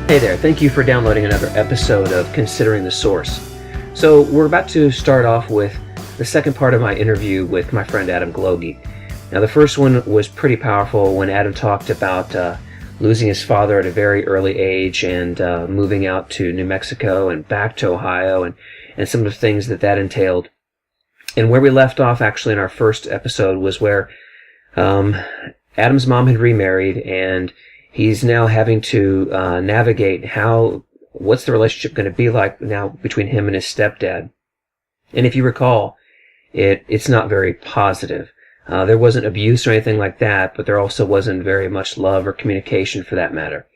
Hey there, thank you for downloading another episode of Considering the Source. So we're about to start off with the second part of my interview with my friend Adam Gloege. Now the first one was pretty powerful when Adam talked about losing his father at a very early age and moving out to New Mexico and back to Ohio and some of the things that entailed. And where we left off actually in our first episode was where Adam's mom had remarried and he's now having to navigate what's the relationship going to be like now between him and his stepdad. And if you recall, it's not very positive. There wasn't abuse or anything like that, but there also wasn't very much love or communication for that matter.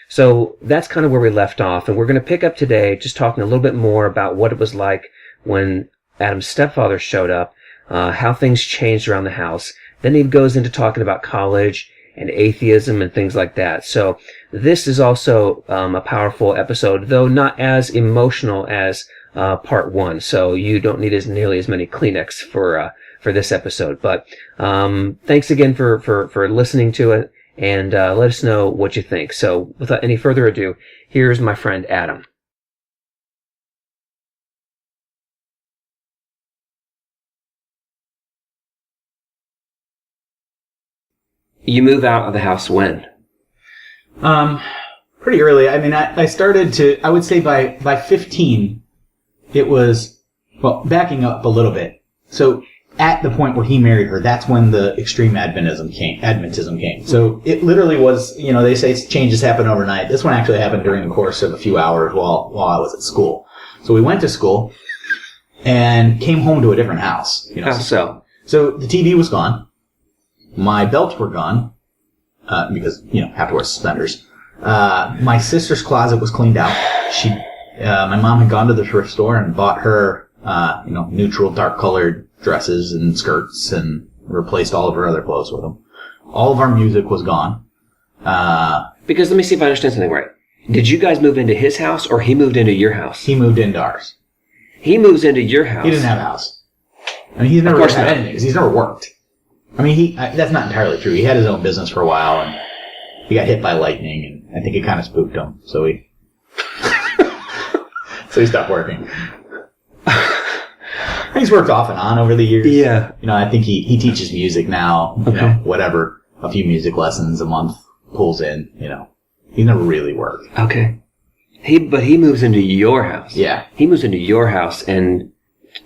So that's kind of where we left off, and we're going to pick up today just talking a little bit more about what it was like when Adam's stepfather showed up, how things changed around the house. Then he goes into talking about college and atheism and things like that. So this is also a powerful episode, though not as emotional as part one. So you don't need nearly as many Kleenex for this episode. But thanks again for listening to it, and let us know what you think. So without any further ado, here's my friend Adam. You move out of the house when? Pretty early. I mean, I started to, I would say by 15, it was, well, backing up a little bit. So at the point where he married her, that's when the extreme Adventism came. So it literally was, they say changes happen overnight. This one actually happened during the course of a few hours while I was at school. So we went to school and came home to a different house. How so? So the TV was gone. My belts were gone, because, have to wear suspenders. My sister's closet was cleaned out. My mom had gone to the thrift store and bought her, neutral, dark-colored dresses and skirts and replaced all of her other clothes with them. All of our music was gone. Because let me see if I understand something right. Did you guys move into his house or he moved into your house? He moved into ours. He moves into your house. He didn't have a house. I mean, he's never had anything because he's never worked. I mean, that's not entirely true. He had his own business for a while, and he got hit by lightning, and I think it kind of spooked him, so he stopped working. He's worked off and on over the years. Yeah. I think he teaches music now, okay. Whatever, a few music lessons a month pulls in, He's never really worked. Okay. But he moves into your house. Yeah. He moves into your house, and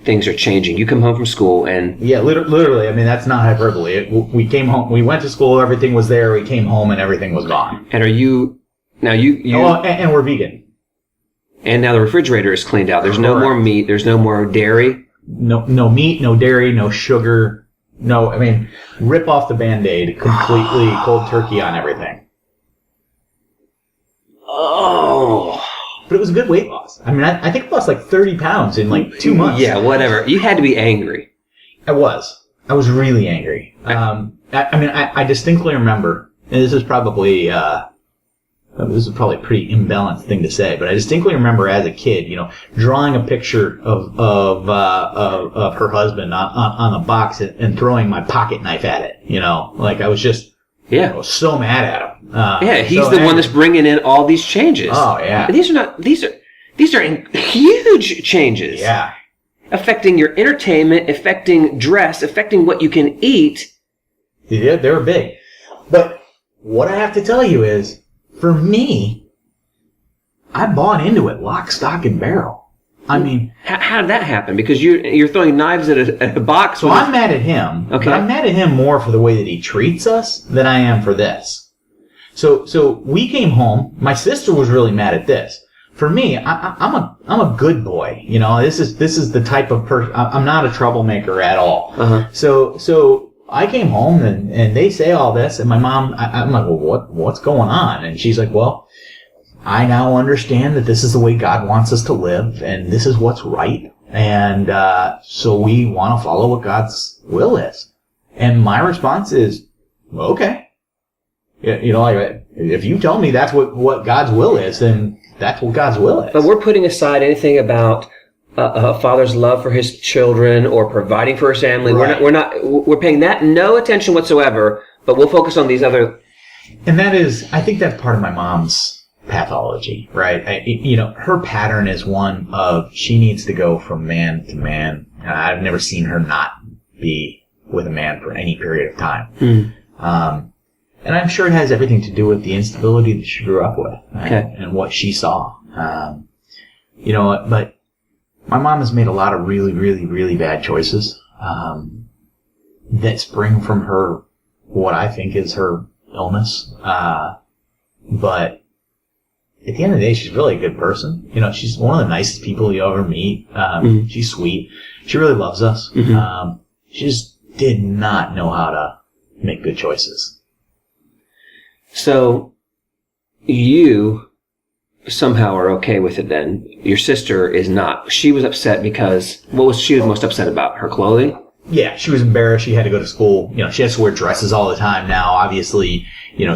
things are changing. You come home from school and... Yeah, literally. I mean, that's not hyperbole. We came home. We went to school. Everything was there. We came home and everything was gone. And are you... Now you... Oh, and we're vegan. And now the refrigerator is cleaned out. There's no more meat. There's no more dairy. No meat, no dairy, no sugar. No, I mean, rip off the Band-Aid. Completely cold turkey on everything. Oh... But it was a good weight loss. I mean, I think I lost like 30 pounds in like 2 months. Yeah, whatever. You had to be angry. I was really angry. I distinctly remember, and this is probably a pretty imbalanced thing to say, but I distinctly remember as a kid, drawing a picture of her husband on a box and throwing my pocket knife at it. Like I was just I was so mad at him. He's the one that's bringing in all these changes. Oh, yeah. And these are huge changes. Yeah. Affecting your entertainment, affecting dress, affecting what you can eat. Yeah, they were big. But what I have to tell you is, for me, I bought into it lock, stock, and barrel. I mean... How did that happen? Because you're throwing knives at a box. So I'm mad at him. Okay. But I'm mad at him more for the way that he treats us than I am for this. So we came home. My sister was really mad at this. For me, I'm a good boy. This is the type of person. I'm not a troublemaker at all. Uh-huh. So I came home and they say all this, and my mom, I'm like, well, what's going on? And she's like, well, I now understand that this is the way God wants us to live, and this is what's right, and so we want to follow what God's will is. And my response is, okay. If you tell me that's what God's will is, then that's what God's will is. But we're putting aside anything about a father's love for his children or providing for his family. Right. We're paying that no attention whatsoever, but we'll focus on these other. And that is, I think that's part of my mom's pathology, right? Her pattern is one of she needs to go from man to man. I've never seen her not be with a man for any period of time. And I'm sure it has everything to do with the instability that she grew up with and what she saw. But my mom has made a lot of really, really, really bad choices that spring from her, what I think is her illness. But at the end of the day, she's really a good person. She's one of the nicest people you'll ever meet. She's sweet. She really loves us. She just did not know how to make good choices. So you somehow are okay with it then. Your sister is not. She was upset because, what was she most upset about? Her clothing? Yeah, she was embarrassed. She had to go to school. She has to wear dresses all the time now. Obviously,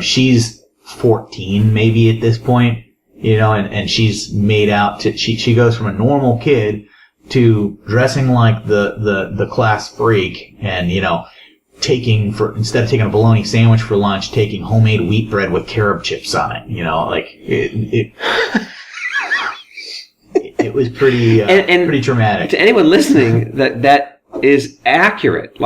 she's 14 maybe at this point, and she's made out to, she goes from a normal kid to dressing like the class freak and, instead of taking a bologna sandwich for lunch, taking homemade wheat bread with carob chips on it. It was pretty pretty traumatic. To anyone listening, that is accurate.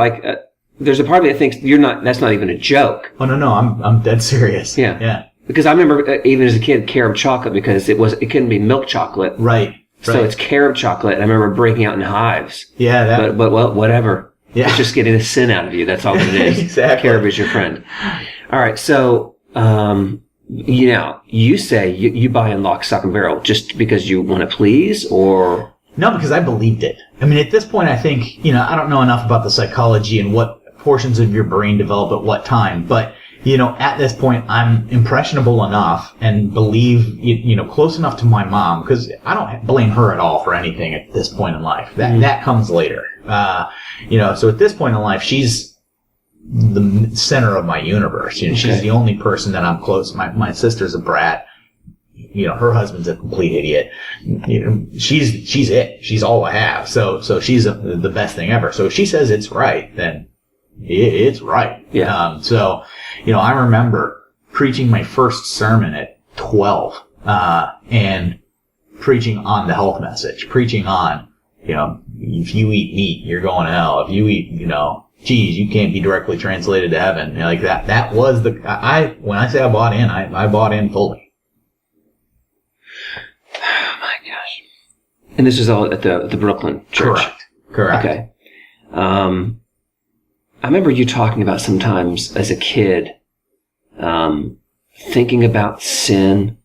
There's a part of me that thinks that's not even a joke. Oh no, I'm dead serious. Yeah. Because I remember even as a kid, carob chocolate, because it couldn't be milk chocolate. Right. So it's carob chocolate, and I remember breaking out in hives. Yeah. But well, whatever. Yeah. It's just getting a sin out of you. That's all it is. Exactly. Carob is your friend. All right. So, you say you buy in lock, stock, and barrel just because you want to please, or? No, because I believed it. I mean, at this point, I think, I don't know enough about the psychology and what portions of your brain develop at what time, but, at this point, I'm impressionable enough and believe, close enough to my mom, because I don't blame her at all for anything at this point in life. That comes later. So at this point in life, she's the center of my universe. She's the only person that I'm close. My sister's a brat. Her husband's a complete idiot. She's it. She's all I have. So she's the best thing ever. So if she says it's right, then it's right. Yeah. I remember preaching my first sermon at 12, and preaching on the health message, preaching on, if you eat meat, you're going to hell. If you eat, cheese, you can't be directly translated to heaven. Like that. That was when I say I bought in, I bought in fully. Oh my gosh. And this is all at the Brooklyn church. Correct. Okay. I remember you talking about sometimes as a kid, thinking about sin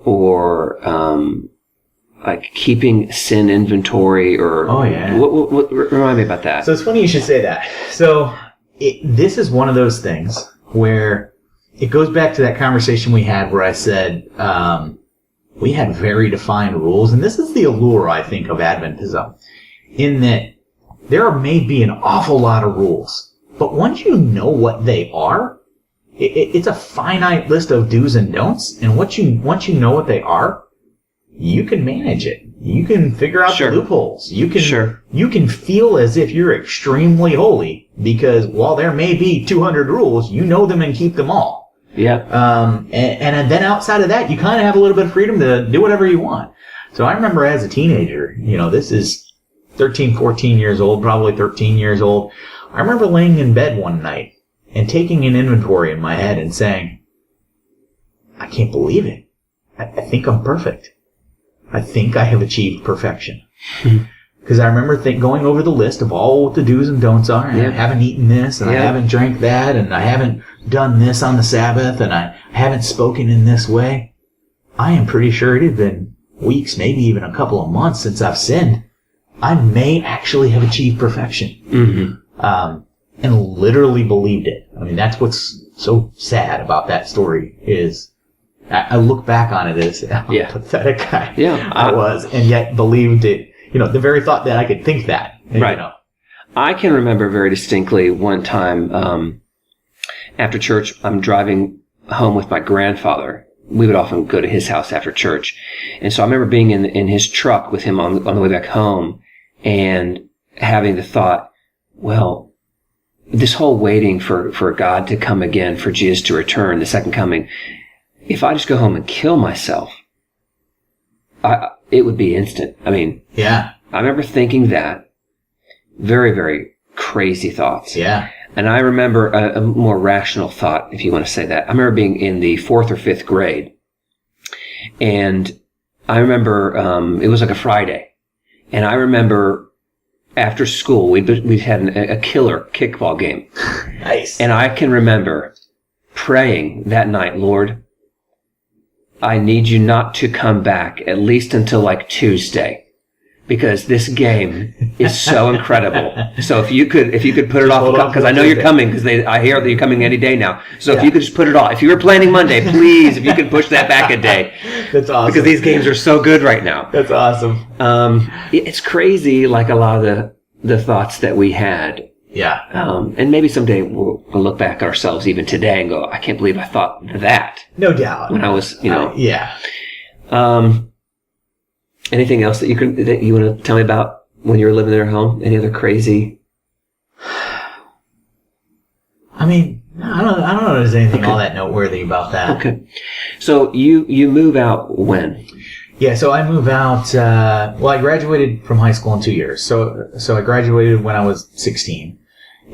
or, keeping sin inventory or... Oh, yeah. What remind me about that. So it's funny you should say that. So this is one of those things where it goes back to that conversation we had where I said, we had very defined rules. And this is the allure, I think, of Adventism, in that there may be an awful lot of rules, but once you know what they are, it's a finite list of do's and don'ts. And once you know what they are, you can manage it. You can figure out the loopholes. You can feel as if you're extremely holy because while there may be 200 rules, you know them and keep them all. Yeah. And then outside of that, you kind of have a little bit of freedom to do whatever you want. So I remember as a teenager, this is 13, 14 years old, probably 13 years old. I remember laying in bed one night and taking an inventory in my head and saying, I can't believe it. I think I'm perfect. I think I have achieved perfection. Because I remember going over the list of all what the do's and don'ts are. And I haven't eaten this, and I haven't drank that, and I haven't done this on the Sabbath, and I haven't spoken in this way. I am pretty sure it had been weeks, maybe even a couple of months since I've sinned. I may actually have achieved perfection. Mm-hmm. And literally believed it. I mean, that's what's so sad about that story is I look back on it as how pathetic I was, and yet believed it. The very thought that I could think that. Right. I can remember very distinctly one time after church, I'm driving home with my grandfather. We would often go to his house after church. And so I remember being in his truck with him on the way back home and having the thought, well, this whole waiting for God to come again, for Jesus to return, the second coming, if I just go home and kill myself, it would be instant. I mean, yeah. I remember thinking that. Very, very crazy thoughts. Yeah. And I remember a more rational thought, if you want to say that. I remember being in the 4th or 5th grade. And I remember, it was like a Friday. And I remember after school, we'd had a killer kickball game. Nice. And I can remember praying that night, Lord, I need you not to come back at least until like Tuesday, because this game is so incredible. So if you could put it off, because I know you're coming, because I hear that you're coming any day now. So if you could just put it off, if you were planning Monday, please, if you could push that back a day. That's awesome. Because these games are so good right now. That's awesome. It's crazy, like a lot of the thoughts that we had. Yeah. And maybe someday we'll look back at ourselves even today and go, I can't believe I thought that. No doubt. When I was, yeah. Anything else that you want to tell me about when you were living there at home? Any other crazy? I mean, I don't know if there's anything all that noteworthy about that. Okay. So you move out when? Yeah, so I move out, I graduated from high school in 2 years. So I graduated when I was 16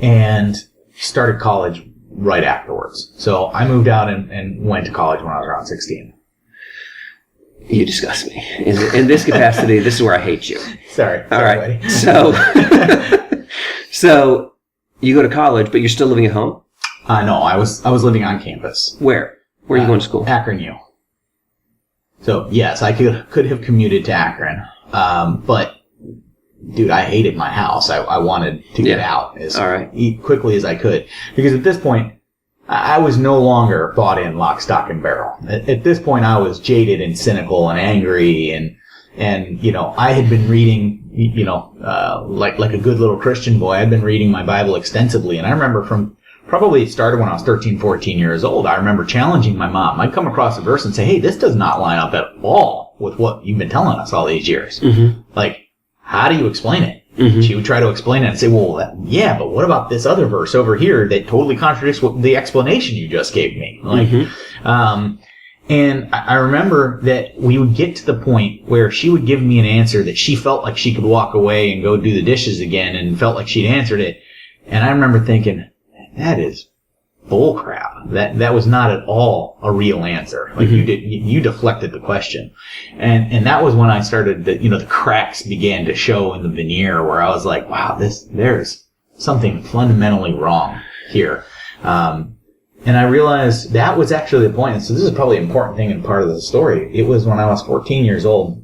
and started college right afterwards. So I moved out and went to college when I was around 16. You disgust me. In this capacity, this is where I hate you. Sorry. All right. Buddy. So you go to college, but you're still living at home? No, I was living on campus. Where? Where are you going to school? Akron U. So yes, I could have commuted to Akron, but dude, I hated my house. I wanted to get out as quickly as I could, because at this point, I was no longer bought in lock, stock, and barrel. At this point, I was jaded and cynical and angry, and I had been reading, like a good little Christian boy, I'd been reading my Bible extensively, and I remember probably it started when I was 13, 14 years old. I remember challenging my mom. I'd come across a verse and say, hey, this does not line up at all with what you've been telling us all these years. Mm-hmm. Like, how do you explain it? Mm-hmm. She would try to explain it and say, well, but what about this other verse over here that totally contradicts the explanation you just gave me? Like, and I remember that we would get to the point where she would give me an answer that she felt like she could walk away and go do the dishes again and felt like she'd answered it. And I remember thinking, that is bull crap. That was not at all a real answer. Like you deflected the question. And that was when I started the cracks began to show in the veneer, where I was like, wow, there's something fundamentally wrong here. And I realized that was actually the point. And so this is probably an important thing and part of the story. It was when I was 14 years old,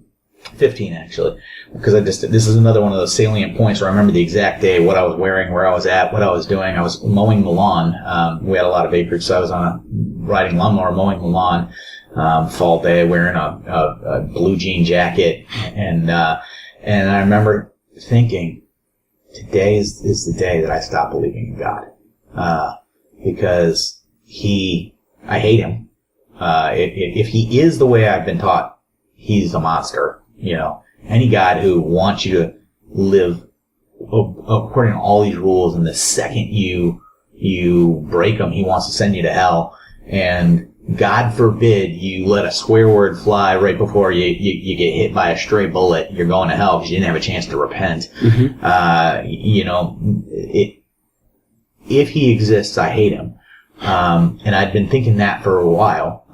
15 actually, because this is another one of those salient points where I remember the exact day, what I was wearing, where I was at, what I was doing. I was mowing the lawn. We had a lot of acreage, so I was on a riding lawnmower, mowing the lawn, fall day, wearing a blue jean jacket. And I remember thinking, today is the day that I stop believing in God. Because I hate him. If he is the way I've been taught, he's a monster. Any God who wants you to live according to all these rules, and the second you break them, he wants to send you to hell. And God forbid you let a swear word fly right before you get hit by a stray bullet. You're going to hell because you didn't have a chance to repent. Mm-hmm. If he exists, I hate him. And I'd been thinking that for a while.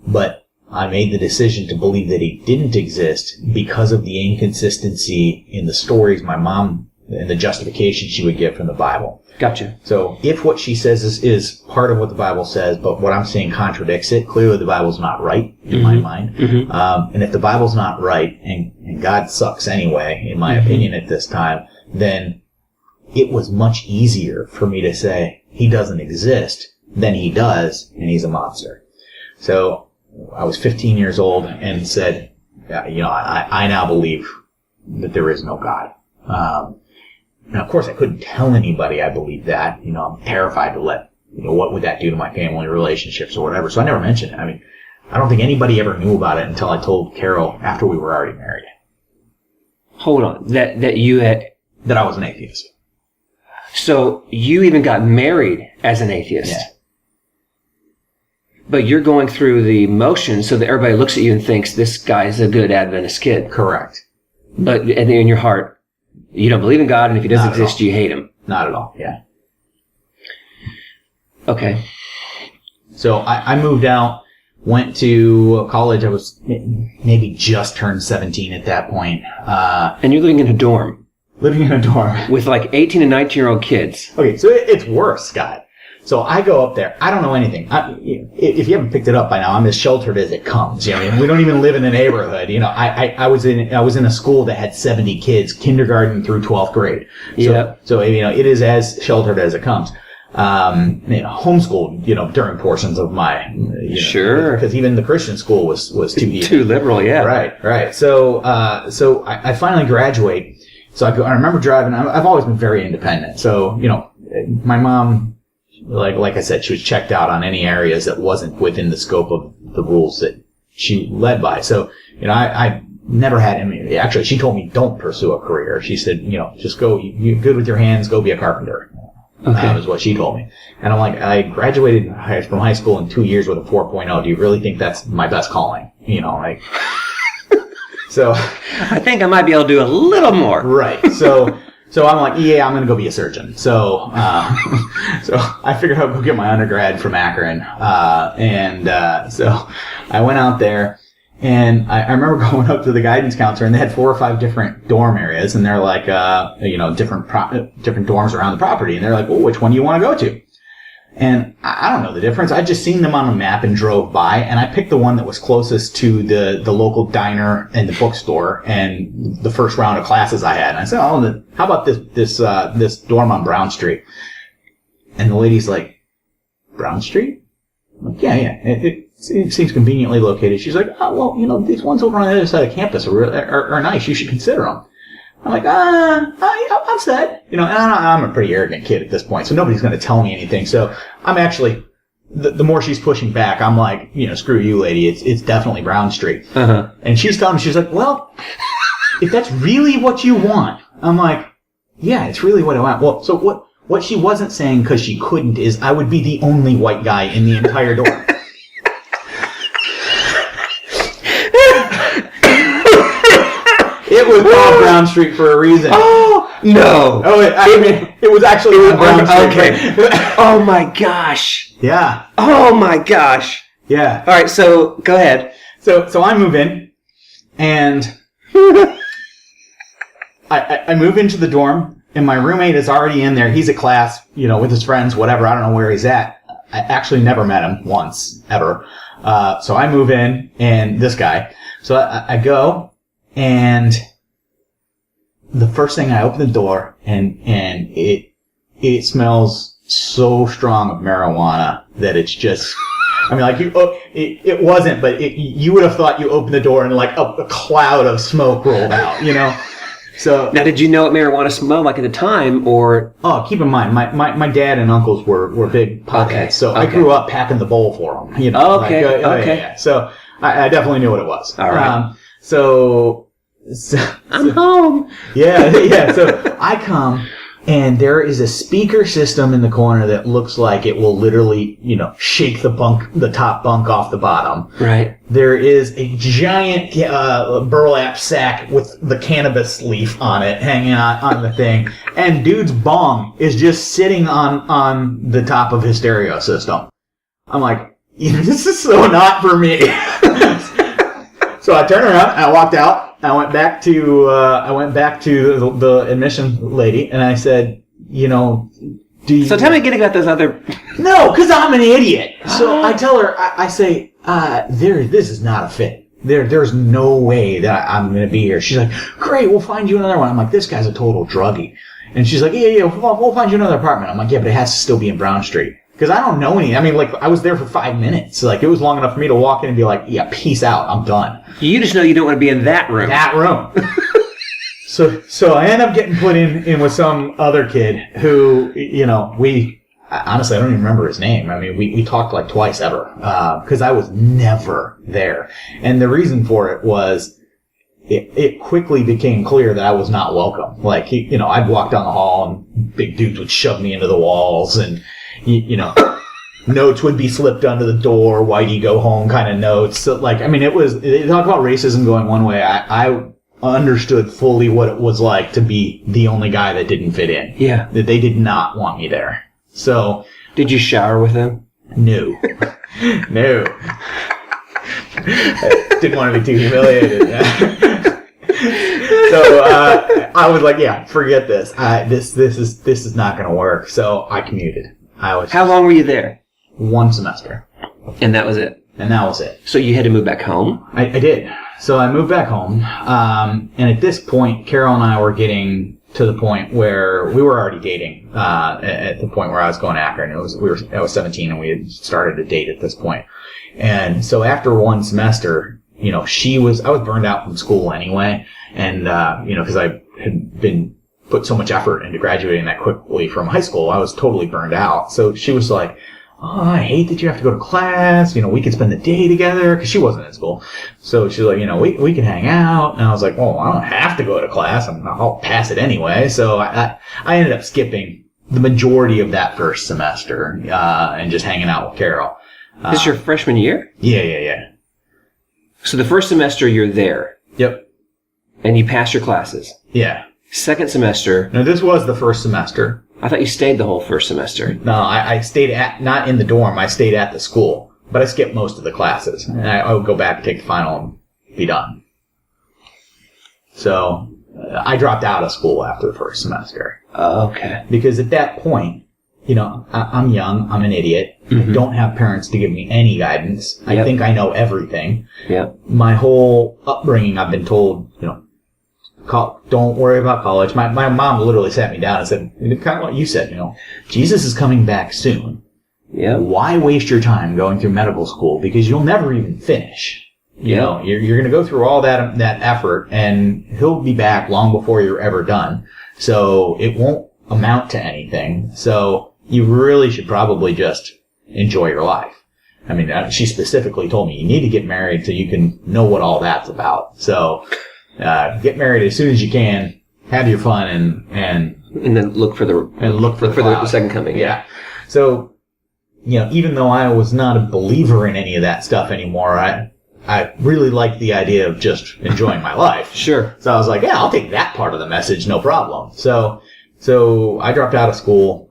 But I made the decision to believe that he didn't exist because of the inconsistency in the stories my mom and the justification she would give from the Bible. Gotcha. So if what she says is part of what the Bible says, but what I'm saying contradicts it, clearly the Bible's not right in my mind. Mm-hmm. And if the Bible's not right, and God sucks anyway, in my opinion at this time, then it was much easier for me to say he doesn't exist than he does, and he's a monster. So I was 15 years old and said, I now believe that there is no God. Now, of course, I couldn't tell anybody I believed that. I'm terrified to what would that do to my family relationships or whatever. So I never mentioned it. I mean, I don't think anybody ever knew about it until I told Carol after we were already married. Hold on. That you had... That I was an atheist. So you even got married as an atheist. Yeah. But you're going through the motions so that everybody looks at you and thinks this guy's a good Adventist kid. Correct. But in your heart, you don't believe in God, and if he doesn't exist, you hate him. Not at all, yeah. Okay. So I moved out, went to college. I was maybe just turned 17 at that point. And you're living in a dorm. Living in a dorm. With like 18 and 19-year-old kids. Okay, so it's worse, Scott. So I go up there. I don't know anything. If you haven't picked it up by now, I'm as sheltered as it comes. You know, we don't even live in a neighborhood. You know, I was in a school that had 70 kids, kindergarten through 12th grade. So you know, it is as sheltered as it comes. Homeschooled, you know, during portions of my, sure, because even the Christian school was too liberal. Yeah. Right. So I finally graduate. So I remember driving. I've always been very independent. So, you know, my mom, like I said, she was checked out on any areas that wasn't within the scope of the rules that she led by. So, you know, I never had any. Actually, she told me don't pursue a career. She said, you know, just go. You're good with your hands. Go be a carpenter. Okay. Is what she told me. And I'm like, I graduated from high school in 2 years with a 4.0. Do you really think that's my best calling? You know, like. So. I think I might be able to do a little more. Right. So I'm like, yeah, I'm going to go be a surgeon. So I figured I'd go get my undergrad from Akron. So I went out there, and I remember going up to the guidance counselor, and they had 4 or 5 different dorm areas, and they're like, different dorms around the property. And they're like, well, which one do you want to go to? And I don't know the difference. I just seen them on a map and drove by, and I picked the one that was closest to the local diner and the bookstore and the first round of classes I had. And I said, oh, how about this dorm on Brown Street? And the lady's like, Brown Street? I'm like, yeah. It seems conveniently located. She's like, oh, well, you know, these ones over on the other side of campus are nice. You should consider them. I'm like, I'm set. You know, and I'm a pretty arrogant kid at this point, so nobody's going to tell me anything. So I'm actually, the more she's pushing back, I'm like, you know, screw you, lady. It's definitely Brown Street. Uh-huh. And she's telling me, she's like, well, if that's really what you want. I'm like, yeah, it's really what I want. Well, so what she wasn't saying, because she couldn't, is I would be the only white guy in the entire dorm. It was called Brown Street for a reason. Oh, no. Oh, it was actually on Brown Street. Okay. Oh, my gosh. Yeah. Oh, my gosh. Yeah. All right, so go ahead. So I move in, and I move into the dorm, and my roommate is already in there. He's at class, you know, with his friends, whatever. I don't know where he's at. I actually never met him once, ever. So I move in, and this guy. So I go. And the first thing, I open the door, and it smells so strong of marijuana that it's just, I mean, like, it wasn't, but you would have thought you opened the door and like a cloud of smoke rolled out, you know? So now, did you know what marijuana smelled like at the time, or? Oh, keep in mind, my dad and uncles were big potheads, so I grew up packing the bowl for them, you know? Okay, okay. Yeah. So I definitely knew what it was. All right. So I'm home. Yeah. So I come, and there is a speaker system in the corner that looks like it will literally, you know, shake the top bunk off the bottom. Right. There is a giant burlap sack with the cannabis leaf on it hanging on the thing, and dude's bong is just sitting on the top of his stereo system. I'm like, this is so not for me. So I turned around and I walked out. I went back to the admission lady, and I said, you know, do you? So tell me again about those other. No, because I'm an idiot. So I tell her, I say, this is not a fit. There's no way that I'm going to be here. She's like, great, we'll find you another one. I'm like, this guy's a total druggie. And she's like, yeah, we'll find you another apartment. I'm like, yeah, but it has to still be in Brown Street. Because I don't know any. I mean, like, I was there for 5 minutes. Like, it was long enough for me to walk in and be like, yeah, peace out. I'm done. You just know you don't want to be in that room. That room. So I end up getting put in with some other kid who, you know, honestly, I don't even remember his name. I mean, we talked like twice ever. Because I was never there. And the reason for it was, it quickly became clear that I was not welcome. Like, you know, I'd walk down the hall and big dudes would shove me into the walls, and you know, notes would be slipped under the door, Whitey go home kind of notes. So, like, I mean, they talk about racism going one way. I understood fully what it was like to be the only guy that didn't fit in. Yeah. That they did not want me there. So. Did you shower with them? No. No. Didn't want to be too humiliated. So I was like, yeah, forget this. This is not going to work. So I commuted. How long were you there? 1 semester. And that was it? And that was it. So you had to move back home? I did. So I moved back home. And at this point, Carol and I were getting to the point where we were already dating. At the point where I was going to Akron, I was 17 and we had started to date at this point. And so after 1 semester, I was burned out from school anyway. And, because I had been put so much effort into graduating that quickly from high school, I was totally burned out. So she was like, oh, I hate that you have to go to class. We could spend the day together, because she wasn't in school. So she's like, we can hang out. And I was like, well, I don't have to go to class. I'll pass it anyway. So I ended up skipping the majority of that first semester, and just hanging out with Carol. This is your freshman year? Yeah. So the first semester you're there. Yep. And you passed your classes. Yeah. Second semester. No, this was the first semester. I thought you stayed the whole first semester. No, I stayed not in the dorm. I stayed at the school, but I skipped most of the classes. And I would go back and take the final and be done. So I dropped out of school after the first semester. Okay. Because at that point, I'm young. I'm an idiot. Mm-hmm. I don't have parents to give me any guidance. Yep. I think I know everything. Yeah. My whole upbringing, I've been told, don't worry about college. My mom literally sat me down and said, kind of what you said, Jesus is coming back soon. Yeah. Why waste your time going through medical school? Because you'll never even finish. You're going to go through all that effort, and he'll be back long before you're ever done. So it won't amount to anything. So you really should probably just enjoy your life. I mean, she specifically told me you need to get married so you can know what all that's about. So get married as soon as you can, have your fun, and then look for the second coming. Yeah. So, even though I was not a believer in any of that stuff anymore, I really liked the idea of just enjoying my life. Sure. So I was like, yeah, I'll take that part of the message, no problem. So I dropped out of school.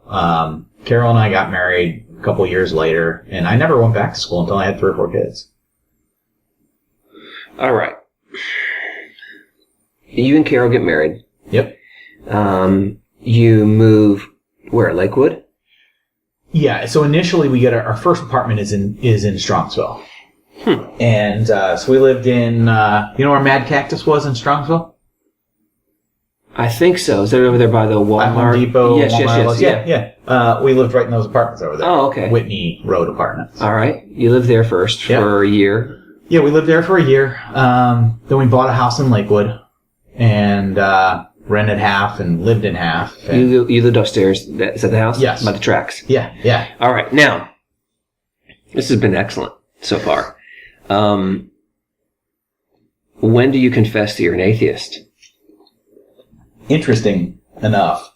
Carol and I got married a couple years later, and I never went back to school until I had 3 or 4 kids. All right. You and Carol get married. Yep. You move where? Lakewood? Yeah. So initially, we get our first apartment is in Strongsville, and so we lived in where Mad Cactus was in Strongsville. I think so. Is that over there by the Walmart? Home Depot. Yes. Yeah. We lived right in those apartments over there. Oh, okay. Whitney Road apartments. All right. You lived there first for a year. Yeah, we lived there for a year. Then we bought a house in Lakewood and rented half and lived in half. You lived upstairs. Is that the house? Yes. By the tracks. Yeah. All right. Now, this has been excellent so far. When do you confess that you're an atheist? Interesting enough.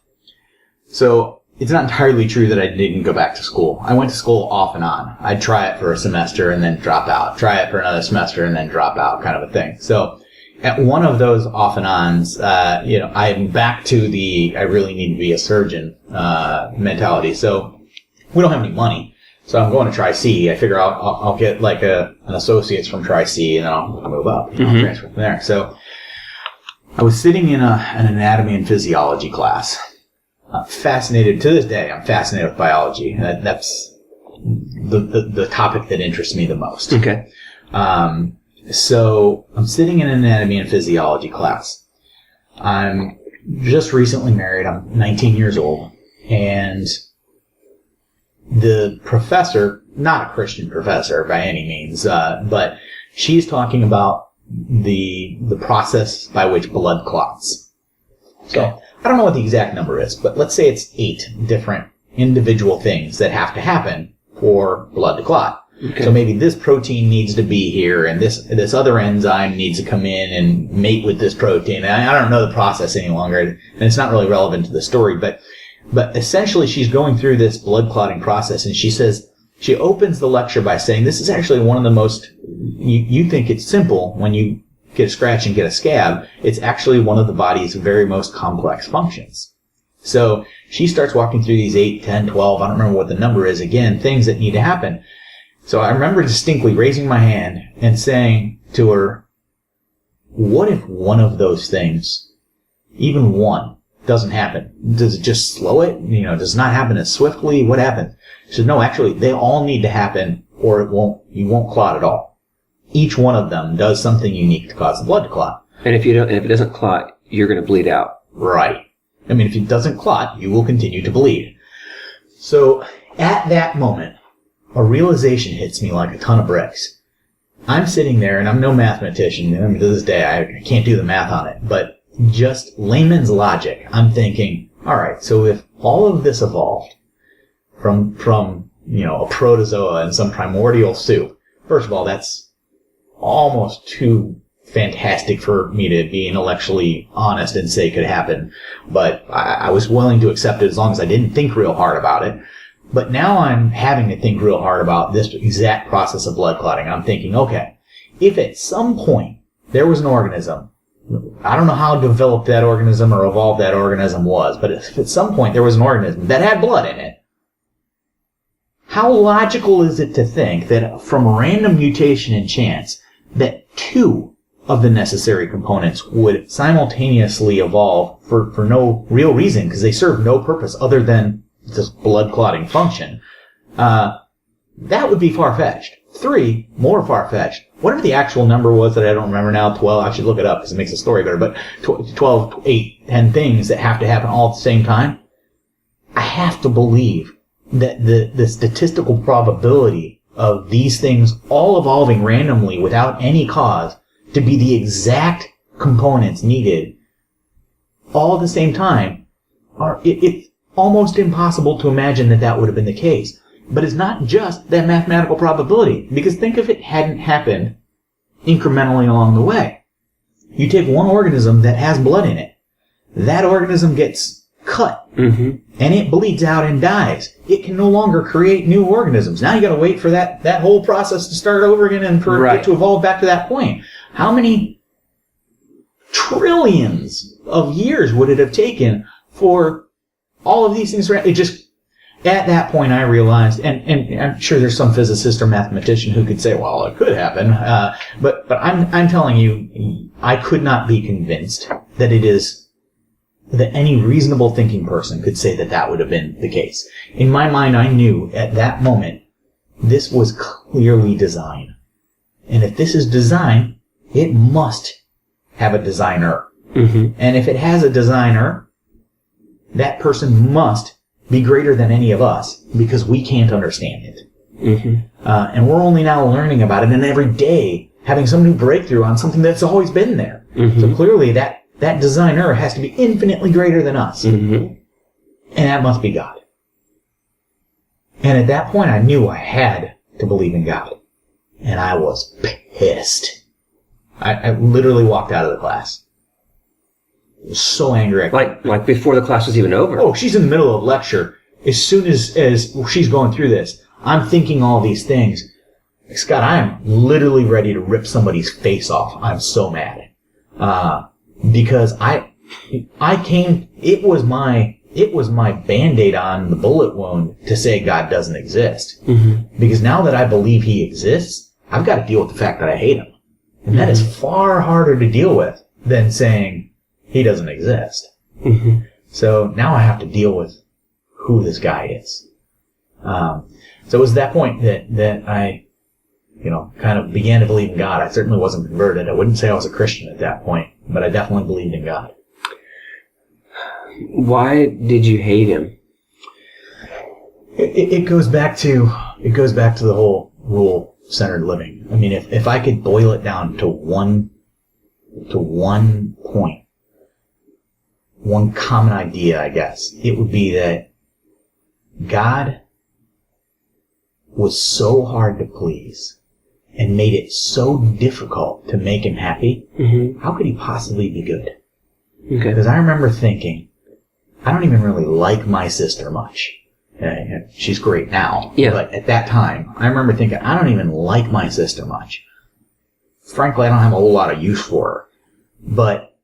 So it's not entirely true that I didn't go back to school. I went to school off and on. I'd try it for a semester and then drop out. Try it for another semester and then drop out, kind of a thing. So at one of those off and ons, I'm back to the I really need to be a surgeon mentality. So we don't have any money. So I'm going to Tri-C. I figure I'll get like an associate's from Tri-C, and then I'll move up. I'll transfer from there. So I was sitting in an anatomy and physiology class. Fascinated to this day. I'm fascinated with biology. That's the topic that interests me the most. Okay. So I'm sitting in an anatomy and physiology class. I'm just recently married. I'm 19 years old, and the professor, not a Christian professor by any means, but she's talking about the process by which blood clots. So I don't know what the exact number is, but let's say it's 8 different individual things that have to happen for blood to clot. Okay. So maybe this protein needs to be here, and this other enzyme needs to come in and mate with this protein. And I don't know the process any longer, and it's not really relevant to the story, but essentially she's going through this blood clotting process, and she says She opens the lecture by saying, this is actually one of the most, you think it's simple when you get a scratch and get a scab. It's actually one of the body's very most complex functions. So she starts walking through these 8, 10, 12, I don't remember what the number is, again, things that need to happen. So I remember distinctly raising my hand and saying to her, what if one of those things, even one, doesn't happen? Does it just slow it? Does it not happen as swiftly? What happens? She said, no, actually, they all need to happen or you won't clot at all. Each one of them does something unique to cause the blood to clot. And if it doesn't clot, you're going to bleed out. Right. If it doesn't clot, you will continue to bleed. So at that moment, a realization hits me like a ton of bricks. I'm sitting there, and I'm no mathematician. To this day, I can't do the math on it. But just layman's logic, I'm thinking, all right, so if all of this evolved from a protozoa and some primordial soup, first of all, that's almost too fantastic for me to be intellectually honest and say could happen. But I was willing to accept it as long as I didn't think real hard about it. But now I'm having to think real hard about this exact process of blood clotting. I'm thinking, okay, if at some point there was an organism, I don't know how developed that organism or evolved that organism was, but if at some point there was an organism that had blood in it, how logical is it to think that from random mutation and chance that two of the necessary components would simultaneously evolve for no real reason because they serve no purpose other than this blood clotting function? That would be far-fetched. 3, more far-fetched. Whatever the actual number was that I don't remember now, 12, I should look it up because it makes the story better, but 12, 8, 10 things that have to happen all at the same time. I have to believe that the statistical probability of these things all evolving randomly without any cause to be the exact components needed all at the same time it's almost impossible to imagine that would have been the case. But it's not just that mathematical probability, because think if it hadn't happened incrementally along the way. You take one organism that has blood in it, that organism gets cut, and it bleeds out and dies. It can no longer create new organisms. Now you got to wait for that whole process to start over again and for it to evolve back to that point. How many trillions of years would it have taken for all of these things? It just, at that point I realized, and I'm sure there's some physicist or mathematician who could say, well, it could happen, but I'm telling you, I could not be convinced that any reasonable thinking person could say that would have been the case. In my mind, I knew at that moment, this was clearly design. And if this is design, it must have a designer. And if it has a designer, that person must be greater than any of us because we can't understand it. And we're only now learning about it, and every day having some new breakthrough on something that's always been there. So clearly that designer has to be infinitely greater than us. And that must be God. And at that point I knew I had to believe in God. And I was pissed. I literally walked out of the class. I was so angry. Like before the class was even over? Oh, she's in the middle of lecture. As soon as she's going through this, I'm thinking all these things. Scott, I am literally ready to rip somebody's face off. I'm so mad. Because it was my Band-Aid on the bullet wound to say God doesn't exist. Because now that I believe he exists, I've got to deal with the fact that I hate him. And that is far harder to deal with than saying he doesn't exist. So now I have to deal with who this guy is. So it was that point that I, kind of began to believe in God. I certainly wasn't converted. I wouldn't say I was a Christian at that point, but I definitely believed in God. Why did you hate him? It goes back to the whole rule-centered living. I mean, if I could boil it down to one point, one common idea, I guess, it would be that God was so hard to please and made it so difficult to make him happy. How could he possibly be good? Because I remember thinking, I don't even really like my sister much. She's great now. Yeah. But at that time, I remember thinking, I don't even like my sister much. Frankly, I don't have a whole lot of use for her. But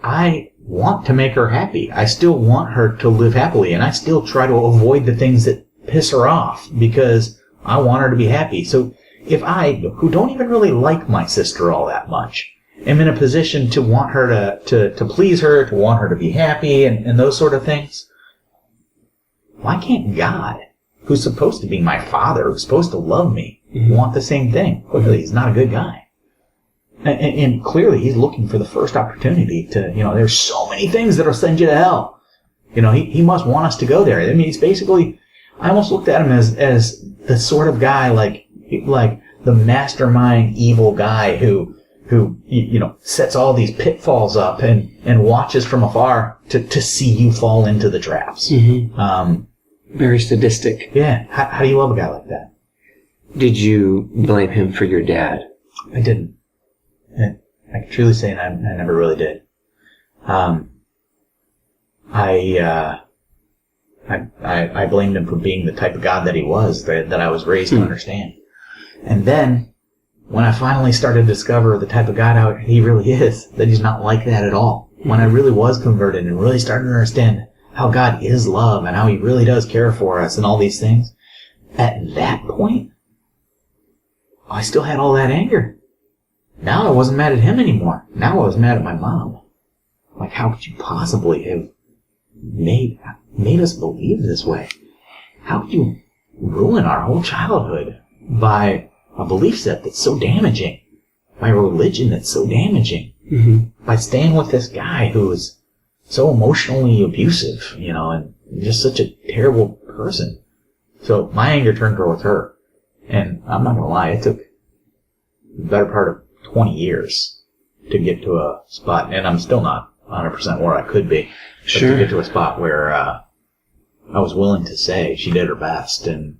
I want to make her happy. I still want her to live happily, and I still try to avoid the things that piss her off because I want her to be happy. So if I, who don't even really like my sister all that much, am in a position to want her to please her, to want her to be happy, and those sort of things, why can't God, who's supposed to be my father, who's supposed to love me, want the same thing? Clearly, he's not a good guy. And clearly, he's looking for the first opportunity to, there's so many things that'll send you to hell. He must want us to go there. I mean, it's basically, I almost looked at him as the sort of guy like the mastermind evil guy who sets all these pitfalls up and watches from afar to see you fall into the traps. Very sadistic. Yeah. How do you love a guy like that? Did you blame him for your dad? I didn't. I can truly say I never really did. I blamed him for being the type of God that he was, that I was raised to understand. And then, when I finally started to discover the type of God he really is, that he's not like that at all. When I really was converted and really started to understand how God is love and how he really does care for us and all these things, at that point, I still had all that anger. Now I wasn't mad at him anymore. Now I was mad at my mom. Like, how could you possibly have made us believe this way? How could you ruin our whole childhood by a belief set that's so damaging? By a religion that's so damaging? By staying with this guy who is so emotionally abusive, and just such a terrible person. So my anger turned towards her. And I'm not going to lie, it took the better part of 20 years to get to a spot, and I'm still not 100% where I could be. But to get to a spot where I was willing to say she did her best, and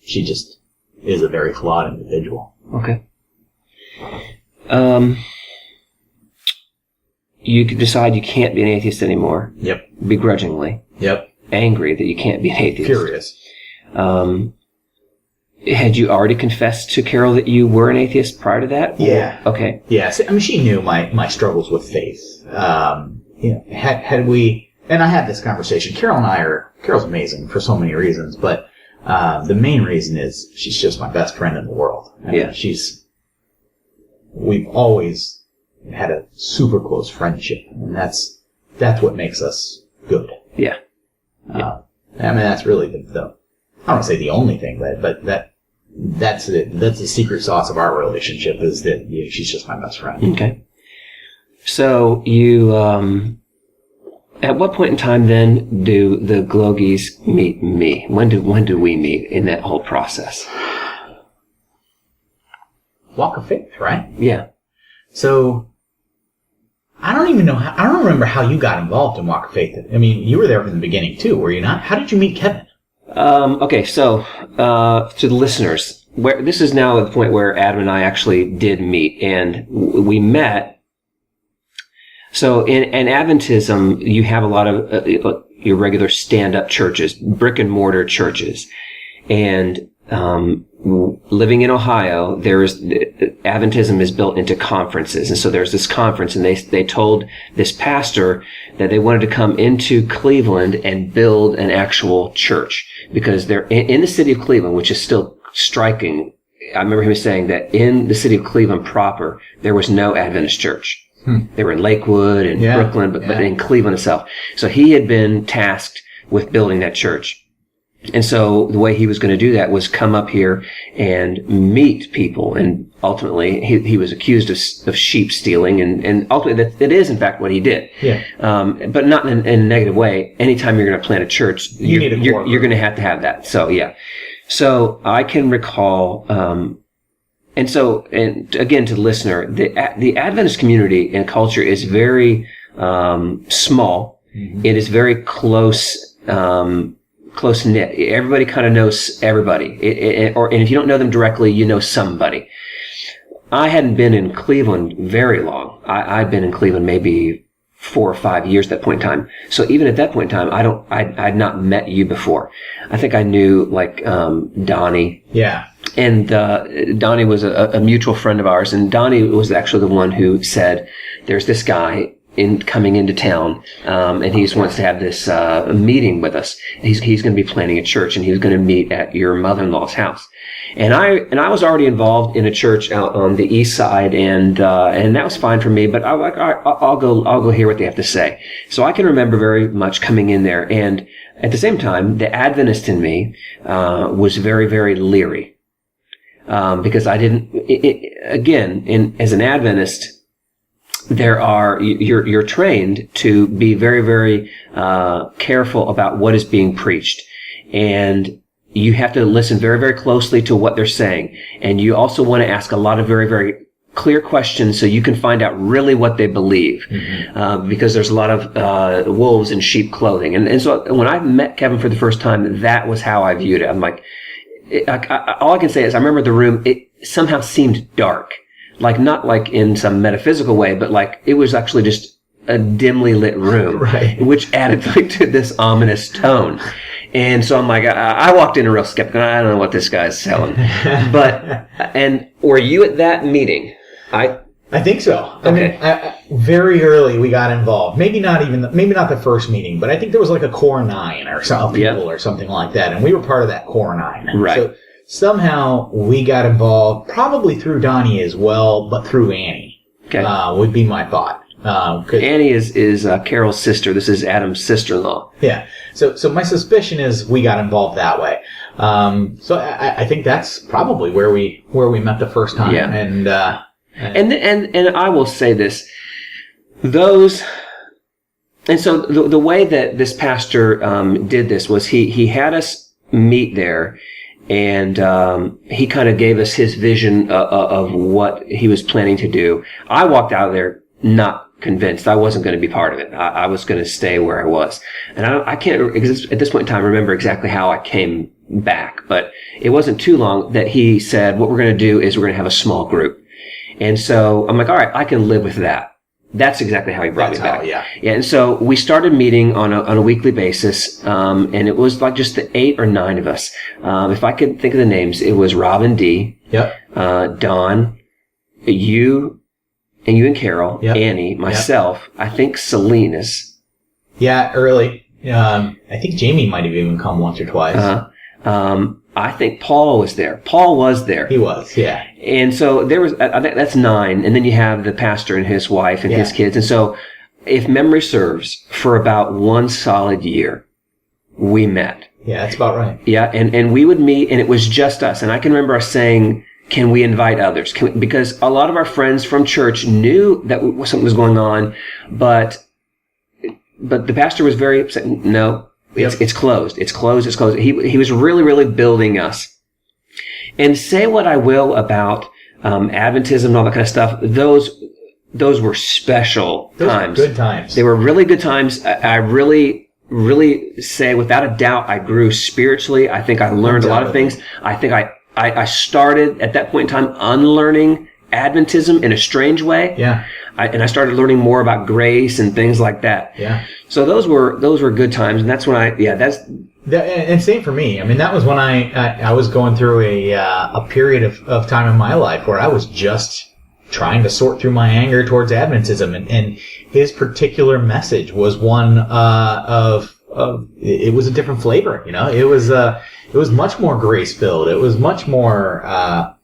she just is a very flawed individual. Okay. You decide you can't be an atheist anymore. Yep. Begrudgingly. Yep. Angry that you can't be an atheist. Furious. Had you already confessed to Carol that you were an atheist prior to that? Yeah. Okay. Yeah. I mean, she knew my struggles with faith. Had we, and I had this conversation. Carol's amazing for so many reasons, but the main reason is she's just my best friend in the world. We've always had a super close friendship, and that's what makes us good. Yeah. I mean, that's really the I don't want to say the only thing, but that's the secret sauce of our relationship, is that she's just my best friend. Okay. So you, at what point in time then do the Gloeges meet me? When do we meet in that whole process? Walk of faith, right? Yeah. So I don't remember how you got involved in Walk of Faith. I mean, you were there from the beginning too, were you not? How did you meet Kevin? Okay, so to the listeners, this is now at the point where Adam and I actually did meet, and we met. So in Adventism, you have a lot of your regular stand-up churches, brick and mortar churches, and living in Ohio, Adventism is built into conferences. And so there's this conference, and they told this pastor that they wanted to come into Cleveland and build an actual church, because they're in the city of Cleveland, which is still striking. I remember him saying that in the city of Cleveland proper, there was no Adventist church. They were in Lakewood and Brooklyn, but in Cleveland itself. So he had been tasked with building that church. And so the way he was going to do that was come up here and meet people. And ultimately, he was accused of sheep stealing. And ultimately, that is, in fact, what he did. Yeah. But not in a negative way. Anytime you're going to plant a church, you're going to have that. So, yeah. So I can recall, and again, to the listener, the Adventist community and culture is very small. Mm-hmm. It is very close knit. Everybody kind of knows everybody, and if you don't know them directly, you know somebody. I hadn't been in Cleveland very long. I'd been in Cleveland maybe 4 or 5 years at that point in time. So even at that point in time, I'd not met you before. I think I knew like Donnie. Yeah. And Donnie was a mutual friend of ours, and Donnie was actually the one who said, "There's this guy coming into town, and he wants to have this meeting with us. He's going to be planning a church, and he's going to meet at your mother-in-law's house." And I was already involved in a church out on the east side, and that was fine for me. But I was like, all right, I'll go hear what they have to say. So I can remember very much coming in there, and at the same time, the Adventist in me was very, very leery. Because I didn't, as an Adventist, you're trained to be very, very, careful about what is being preached. And you have to listen very, very closely to what they're saying. And you also want to ask a lot of very, very clear questions so you can find out really what they believe. Mm-hmm. Because there's a lot of, wolves in sheep clothing. And so when I met Kevin for the first time, that was how I viewed it. I'm like, all I can say is I remember the room, it somehow seemed dark. Like, not like in some metaphysical way, but like it was actually just a dimly lit room. Right. Which added like to this ominous tone. And so I'm like, I walked in a real skeptical. I don't know what this guy's selling. And were you at that meeting? I think so. Okay. I mean, very early we got involved. Maybe not the first meeting, but I think there was like a core 9 or some people or something like that, and we were part of that core 9. Right. So somehow we got involved, probably through Donnie as well, but through Annie. Okay. Would be my thought. Annie is Carol's sister. This is Adam's sister-in-law. Yeah. So my suspicion is we got involved that way. So I think that's probably where we met the first time. Yeah. And I will say this, and so the way that this pastor did this was he had us meet there, and he kind of gave us his vision of what he was planning to do. I walked out of there not convinced. I wasn't going to be part of it. I was going to stay where I was, and I can't at this point in time remember exactly how I came back, but it wasn't too long that he said, "What we're going to do is we're going to have a small group." And so I'm like, all right, I can live with that. That's exactly how he brought me back. Yeah. And so we started meeting on a weekly basis, and it was like just the 8 or 9 of us. If I could think of the names, it was Robin D. Yep. Don, you and Carol, yep. Annie, myself. Yep. I think Selena's. Yeah, early. I think Jamie might have even come once or twice. I think Paul was there. Paul was there. He was, yeah. And so there was, I think that's 9. And then you have the pastor and his wife and his kids. And so if memory serves, for about 1 solid year, we met. Yeah, that's about right. Yeah. And we would meet, and it was just us. And I can remember us saying, can we invite others? Because a lot of our friends from church knew that something was going on, but the pastor was very upset. No. It's closed. It's closed. It's closed. He was really, really building us. And say what I will about Adventism and all that kind of stuff, those were special times. Those were good times. They were really good times. I really, really say without a doubt I grew spiritually. I think I learned a lot of things. I think I started at that point in time unlearning Adventism in a strange way. Yeah. And I started learning more about grace and things like that. Yeah. So those were good times, and that's when and same for me. I mean, that was when I was going through a period of time in my life where I was just trying to sort through my anger towards Adventism, and his particular message was one of it was a different flavor. You know, it was much more grace filled. It was much more.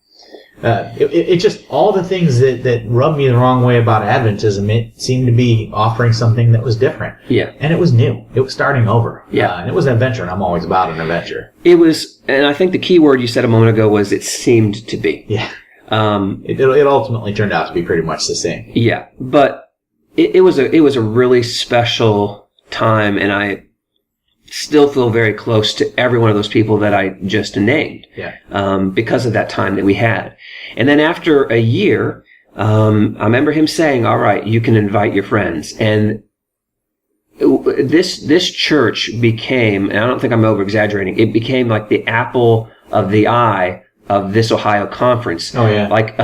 It just, all the things that rubbed me the wrong way about Adventism, it seemed to be offering something that was different. Yeah. And it was new. It was starting over. Yeah. And it was an adventure, and I'm always about an adventure. It was, and I think the key word you said a moment ago was it seemed to be. Yeah. It ultimately turned out to be pretty much the same. Yeah. But it was a really special time, and I still feel very close to every one of those people that I just named. Yeah. Because of that time that we had. And then after a year, I remember him saying, all right, you can invite your friends. And this church became, and I don't think I'm over exaggerating, it became like the apple of the eye of this Ohio conference. Oh, yeah. Like,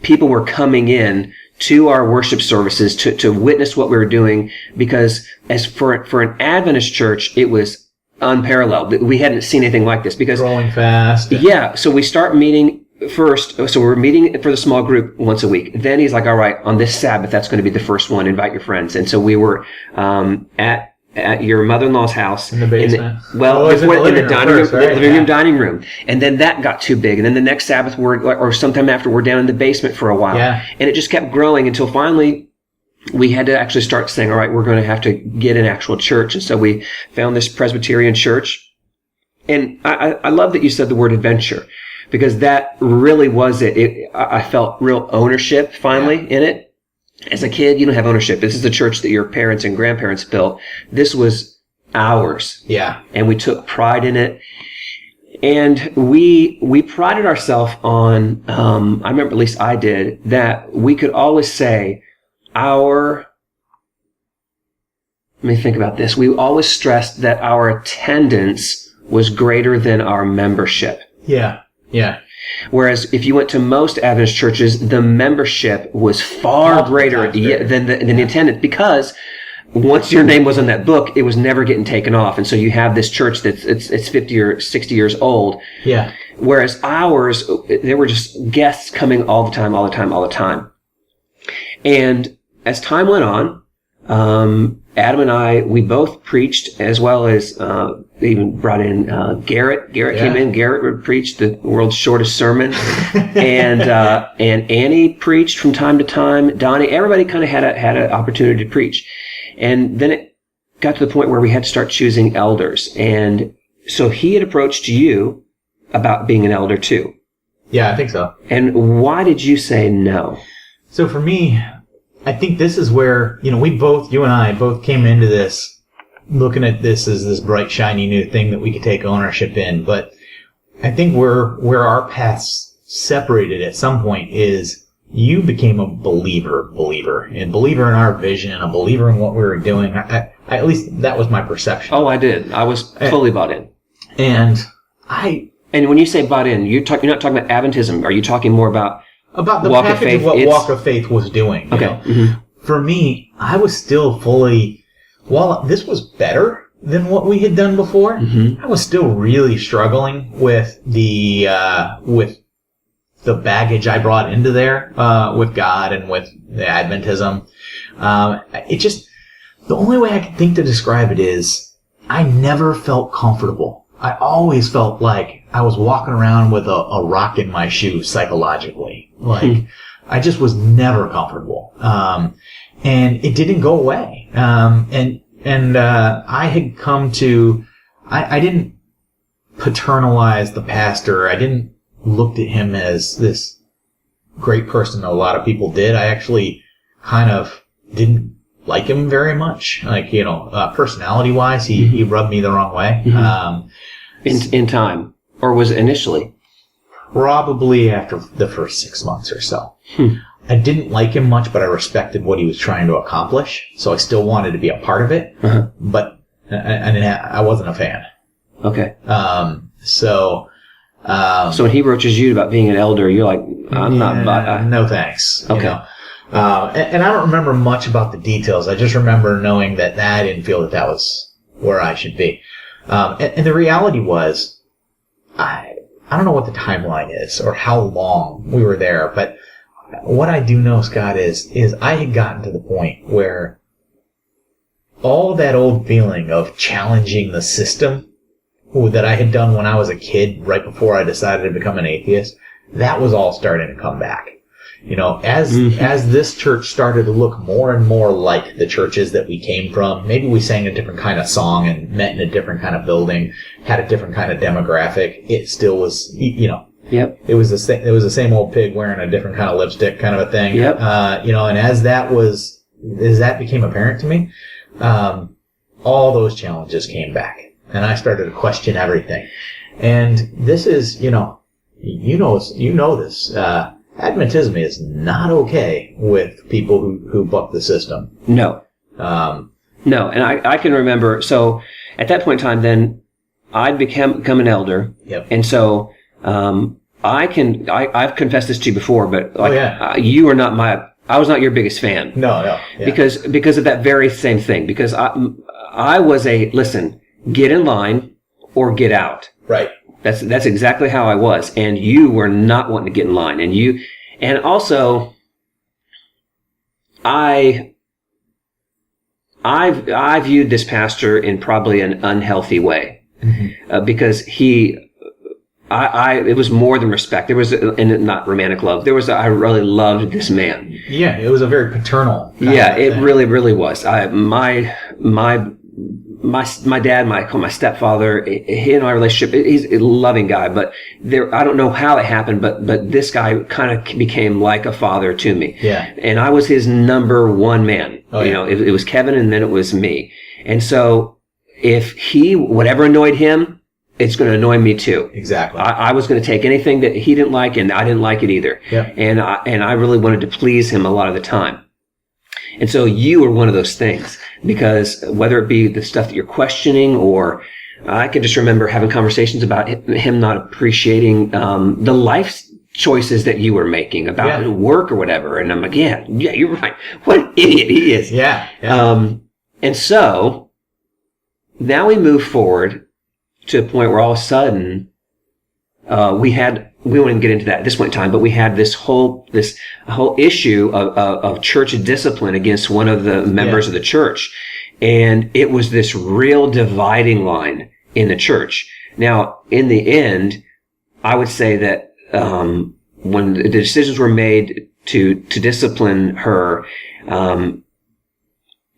people were coming in to our worship services to witness what we were doing, because as for an Adventist church, it was unparalleled. We hadn't seen anything like this because growing fast. Yeah. So we start meeting first. So we're meeting for the small group once a week. Then he's like, all right, on this Sabbath, that's going to be the first one. Invite your friends. And so we were, at your mother-in-law's house. In the basement. In the dining room, the living room, dining room. And then that got too big. And then the next Sabbath, or sometime after, we're down in the basement for a while. Yeah. And it just kept growing until finally we had to actually start saying, all right, we're going to have to get an actual church. And so we found this Presbyterian church. And I love that you said the word adventure, because that really was it. I felt real ownership finally in it. As a kid, you don't have ownership. This is the church that your parents and grandparents built. This was ours. Yeah. And we took pride in it. And we prided ourselves on, I remember, at least I did, that we could always say let me think about this. We always stressed that our attendance was greater than our membership. Yeah. Yeah. Whereas if you went to most Adventist churches, the membership was far greater than the attendance, because once your name was on that book, it was never getting taken off. And so you have this church that's it's 50 or 60 years old. Yeah. Whereas ours, there were just guests coming all the time. And as time went on, Adam and I, we both preached, as well as they even brought in Garrett. Garrett came in. Garrett preached the world's shortest sermon, and Annie preached from time to time. Donnie, everybody kind of had an opportunity to preach, and then it got to the point where we had to start choosing elders. And so he had approached you about being an elder too. Yeah, I think so. And why did you say no? So for me, I think this is where, you and I both came into this looking at this as this bright, shiny new thing that we could take ownership in. But I think where our paths separated at some point is you became a believer, and believer in our vision, a believer in what we were doing. At least that was my perception. Oh, I did. I was totally bought in. And when you say bought in, you're not talking about Adventism. Are you talking more about the walk package of faith? Of what Walk of Faith was doing. Okay. Mm-hmm. For me, I was still fully, while this was better than what we had done before, I was still really struggling with the baggage I brought into there, with God and with the Adventism. The only way I can think to describe it is I never felt comfortable. I always felt like I was walking around with a rock in my shoe psychologically. Like, I just was never comfortable. And it didn't go away. I had come to, I didn't paternalize the pastor. I didn't look at him as this great person that a lot of people did. I actually kind of didn't like him very much. Like, personality wise, he rubbed me the wrong way. In time, or was it initially? Probably after the first 6 months or so. I didn't like him much, but I respected what he was trying to accomplish, so I still wanted to be a part of it. But I wasn't a fan. Okay. So when he approaches you about being an elder, you're like, I'm not. No thanks. Okay. And I don't remember much about the details. I just remember knowing that I didn't feel that was where I should be. And the reality was, I don't know what the timeline is or how long we were there, but what I do know, Scott, is I had gotten to the point where all that old feeling of challenging the system that I had done when I was a kid, right before I decided to become an atheist, that was all starting to come back. As this church started to look more and more like the churches that we came from, maybe we sang a different kind of song and met in a different kind of building, had a different kind of demographic. It still was, Yep. It was the same old pig wearing a different kind of lipstick, kind of a thing. Yep. And as that became apparent to me, all those challenges came back, and I started to question everything. And this is, you know this. Adventism is not okay with people who buck the system. No. No, and I can remember, so at that point in time, then I'd become an elder. Yep. And so, I've confessed this to you before, but you you are not my I was not your biggest fan. No. Yeah. Because of that very same thing. Because I was listen, get in line or get out. Right. That's exactly how I was. And you were not wanting to get in line. And also, I viewed this pastor in probably an unhealthy way. Mm-hmm. Because it was more than respect. There was, and not romantic love. I really loved this man. Yeah, it was a very paternal. Yeah, it really, really was. My dad, my stepfather, he and my relationship, he's a loving guy, but I don't know how it happened, but this guy kind of became like a father to me. Yeah. And I was his number one man. Oh, yeah. It was Kevin and then it was me. And so if whatever annoyed him, it's going to annoy me too. Exactly. I was going to take anything that he didn't like, and I didn't like it either. Yep. And I really wanted to please him a lot of the time. And so you were one of those things, because whether it be the stuff that you're questioning, or I can just remember having conversations about him not appreciating the life choices that you were making about work or whatever. And I'm like, yeah, you're right. What an idiot he is. Yeah. And so now we move forward to a point where all of a sudden, we won't even get into that at this point in time, but we had this whole issue of church discipline against one of the members of the church. And it was this real dividing line in the church. Now, in the end, I would say that, when the decisions were made to discipline her,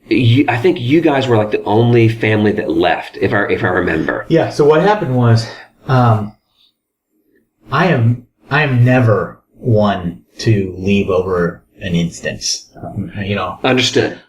I think you guys were like the only family that left, if I remember. Yeah. So what happened was, I am never one to leave over an instance. Understood.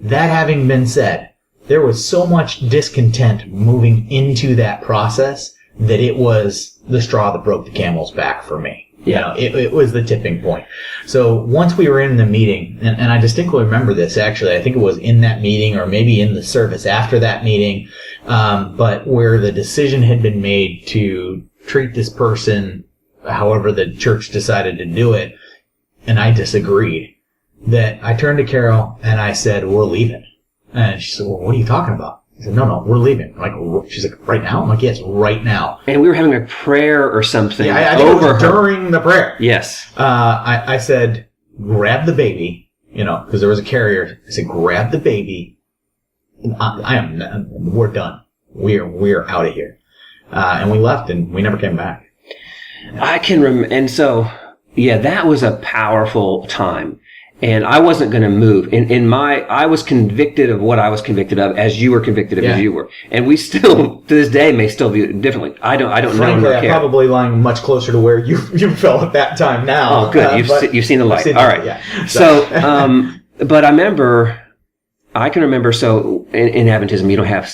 That having been said, there was so much discontent moving into that process that it was the straw that broke the camel's back for me. Yeah. It was the tipping point. So once we were in the meeting, and I distinctly remember this, actually, I think it was in that meeting or maybe in the service after that meeting, but where the decision had been made to treat this person however the church decided to do it, and I disagreed, that I turned to Carol and I said, we're leaving. And she said, well, what are you talking about? I said, no, we're leaving. She's like, right now? I'm like, yes, right now. And we were having a prayer or something over her. During the prayer. Yes. I said, grab the baby, because there was a carrier. I said, grab the baby. We're done. We're out of here. And we left and we never came back. I can remember. And so, that was a powerful time. And I wasn't going to move. I was convicted of what I was convicted of, as you were convicted of as you were. And we still, to this day, may still view it differently. I don't Frankly, know. I'm probably lying much closer to where you fell at that time now. Oh, good. You've seen the light. All right. Yeah. So, but I can remember, so in Adventism, you don't have